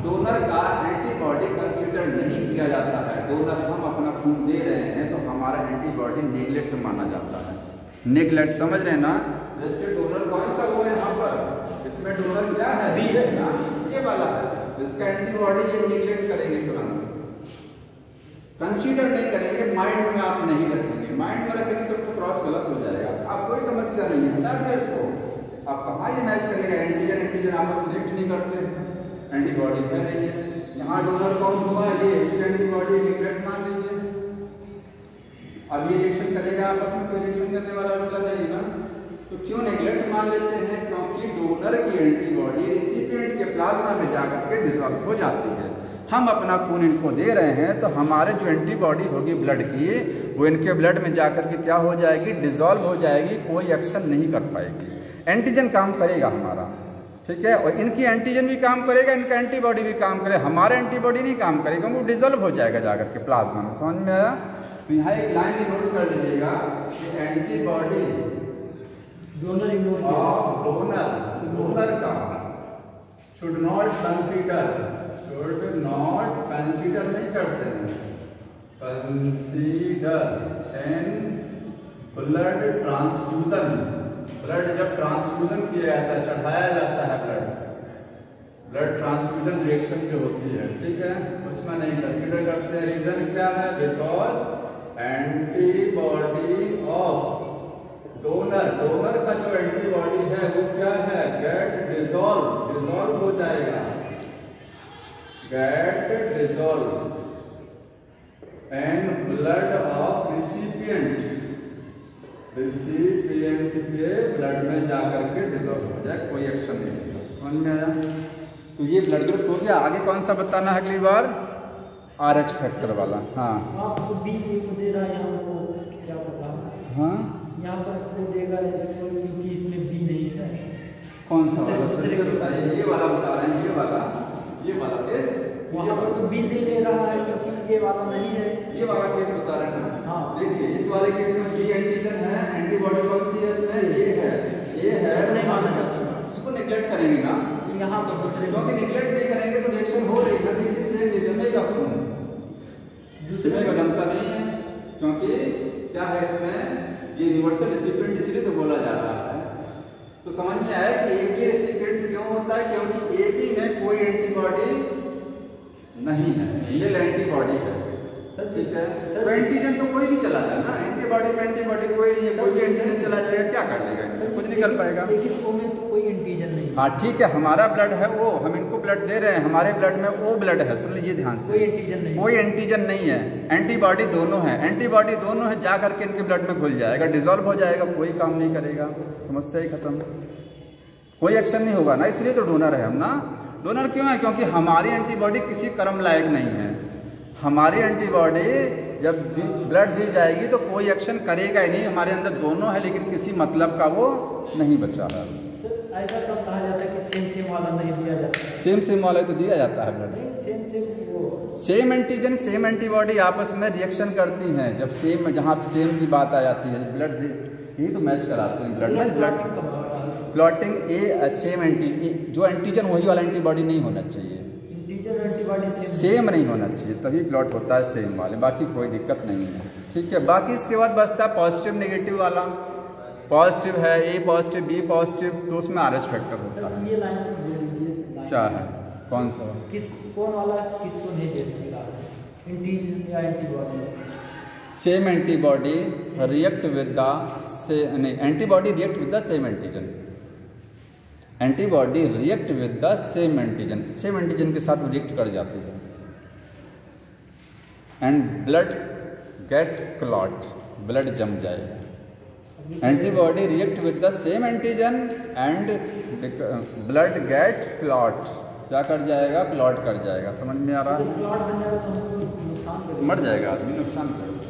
Speaker 1: डोनर का एंटीबॉडी कंसीडर नहीं किया जाता है। डोनर हम अपना खून दे रहे हैं तो हमारा एंटीबॉडी नेग्लेक्ट माना जाता है, नेग्लेक्ट, समझ रहे हैं ना। जैसे डोनर कौन सा हुआ यहाँ पर, इसमें डोनर क्या है, बी है ना, ये वाला है, इसका एंटीबॉडी ये नेग्लेक्ट करेंगे तुरंत,
Speaker 4: कंसीडर नहीं करेंगे, माइंड में आप नहीं रखेंगे। माइंड में रखेंगे तो क्रॉस गलत हो जाएगा। आप कोई समस्या नहीं है, हटा दिया इसको। आप कहाँ ये मैच करेगा? एंटीजन आपस में रिएक्ट नहीं करते, एंटीबॉडी है नहीं है। यहाँ डोनर कौन हुआ? ये इसकी एंटीबॉडी निगलेक्ट मान लीजिए। अब ये रिएक्शन करेगा आपस में, कोई रिएक्शन करने वाला बचा जाएगा ना। तो क्यों नेगलेक्ट मान लेते हैं? क्योंकि डोनर की एंटीबॉडी रिसिपिएंट के प्लाज्मा में जाकर के डिसॉल्व हो जाती है। हम अपना खून इनको दे रहे हैं तो हमारे जो एंटीबॉडी होगी ब्लड की, वो इनके ब्लड में जाकर के क्या हो जाएगी? डिसॉल्व हो जाएगी, कोई एक्शन नहीं कर पाएगी। एंटीजन काम करेगा हमारा, ठीक है, और इनकी एंटीजन भी काम करेगा, इनका एंटीबॉडी भी काम करेगा, हमारा एंटीबॉडी नहीं काम करेगा, वो डिसॉल्व हो जाएगा जाकर के प्लाज्मा में। समझ में आया? तो यहाँ एक लाइन नोट कर लीजिएगा कि एंटीबॉडी डोनर का शुड नॉट कंसीडर नहीं करते हैं, consider N blood transfusion. Blood जब ट्रांसफ्यूजन किया जाता है, चढ़ाया जाता है ब्लड ट्रांसफ्यूजन रिएक्शन जो होती है, ठीक है, उसमें नहीं कंसीडर करते हैं। रीजन क्या है? बिकॉज एंटीबॉडी ऑफ डोनर का जो एंटीबॉडी है वो क्या है? गेट डिसॉल्व हो जाएगा, get dissolve and blood of recipient के ब्लड में जाकर के डिसॉल्व हो जाए, कोई एक्शन नहीं होगा। समझ में आया? तो ये ब्लड ग्रुप हो गया। आगे कौन सा बताना है अगली बार? RH फैक्टर वाला। हाँ
Speaker 2: आपको बी को दे रहा है, यहाँ को क्या पता?
Speaker 4: हाँ
Speaker 2: यहाँ पर आपको देगा इसको, क्योंकि इसमें बी नहीं है।
Speaker 4: कौन सा वाला? बताइए। ये वाला बता रहे हैं, ये वाला केस।
Speaker 2: वहाँ पर तो बी दे ले रहा है क्योंकि ये वाला नहीं है।
Speaker 4: ये वाला केस बता रहे हैं ना।
Speaker 2: हाँ
Speaker 4: देखिए इस वाले केस में बी एंटीजन है, एंटीबॉडी कौन सी है इसमें? ये है,
Speaker 2: नहीं मान सकते,
Speaker 4: इसको नेग्लेक्ट करेंगे ना,
Speaker 2: तो यहाँ पर दूसरे
Speaker 4: क्योंकि नेग्लेक्ट नहीं करेंगे तो रिएक्शन हो रही है, देखिए सेम जमेगा खून, दूसरे का जमता नहीं है, क्योंकि क्या है इसमें? ये यूनिवर्सल रेसिपिएंट इसलिए तो बोला जा रहा है। तो समझ में आया कि एक ही रेसिपिएंट क्यों होता है? क्योंकि एक ही में कोई एंटीबॉडी नहीं है, नील एंटीबॉडी है, सर, ठीक है। तो एंटीजन तो कोई भी चला जाए ना, एंटीबॉडी में एंटीबॉडी कोई नहीं है, कोई भी एंटीजन चला जाएगा, क्या कर लेगा? कुछ नहीं कर पाएगा।
Speaker 2: लेकिन वो में तो कोई एंटीजन नहीं।
Speaker 4: हाँ ठीक है, हमारा ब्लड है वो, हम इनको ब्लड दे रहे हैं, हमारे ब्लड में वो ब्लड है, सुन लीजिए ध्यान से,
Speaker 2: कोई एंटीजन नहीं,
Speaker 4: कोई एंटीजन नहीं है, एंटीबॉडी दोनों है, एंटीबॉडी दोनों है, जा करके इनके ब्लड में घुल जाएगा, डिसॉल्व हो जाएगा, कोई काम नहीं करेगा, समस्या ही खत्म, कोई एक्शन नहीं होगा ना। इसलिए तो डोनर है हम ना। डोनर क्यों है? क्योंकि हमारी एंटीबॉडी किसी कर्म लायक नहीं है। हमारी एंटीबॉडी जब ब्लड दी जाएगी तो कोई एक्शन करेगा ही नहीं, हमारे अंदर दोनों है लेकिन किसी मतलब का वो नहीं बचा है।
Speaker 2: सर ऐसा कब कहा जाता है कि सेम वाला नहीं दिया जाता?
Speaker 4: सेम वाला तो दिया जाता है blood. Same antigen same antibody आपस में रिएक्शन करती हैं, जब सेम, जहाँ सेम की बात आ जाती है, ब्लड यही तो मैच कराते हैं ब्लड में। ब्लड क्लॉटिंग ए सेम जो एंटीजन वही वाला एंटीबॉडी नहीं होना चाहिए,
Speaker 2: एंटीबॉडी
Speaker 4: सेम नहीं होना चाहिए, तभी क्लॉट होता है सेम वाले, बाकी कोई दिक्कत नहीं है, ठीक है। बाकी इसके बाद बचता है पॉजिटिव नेगेटिव वाला। पॉजिटिव है ए पॉजिटिव बी पॉजिटिव, तो उसमें RH फैक्टर होता है।
Speaker 2: ये लाइन दे दीजिए,
Speaker 4: क्या है? कौन सा?
Speaker 2: कौन वाला किसको नहीं दे सकेगा? एंटीजन या antibody?
Speaker 4: Same antibody react with the नहीं, antibody react with the same antigen, antibody react with the same antigen के साथ रिएक्ट कर जाती है, and blood get clot, blood जम जाएगा। Antibody react with the same antigen and blood get clot, क्या कर जाएगा? क्लॉट कर जाएगा। समझ में आ रहा है?
Speaker 2: क्लॉट बन जाएगा, नुकसान,
Speaker 4: मर जाएगा आदमी, नुकसान करेगा।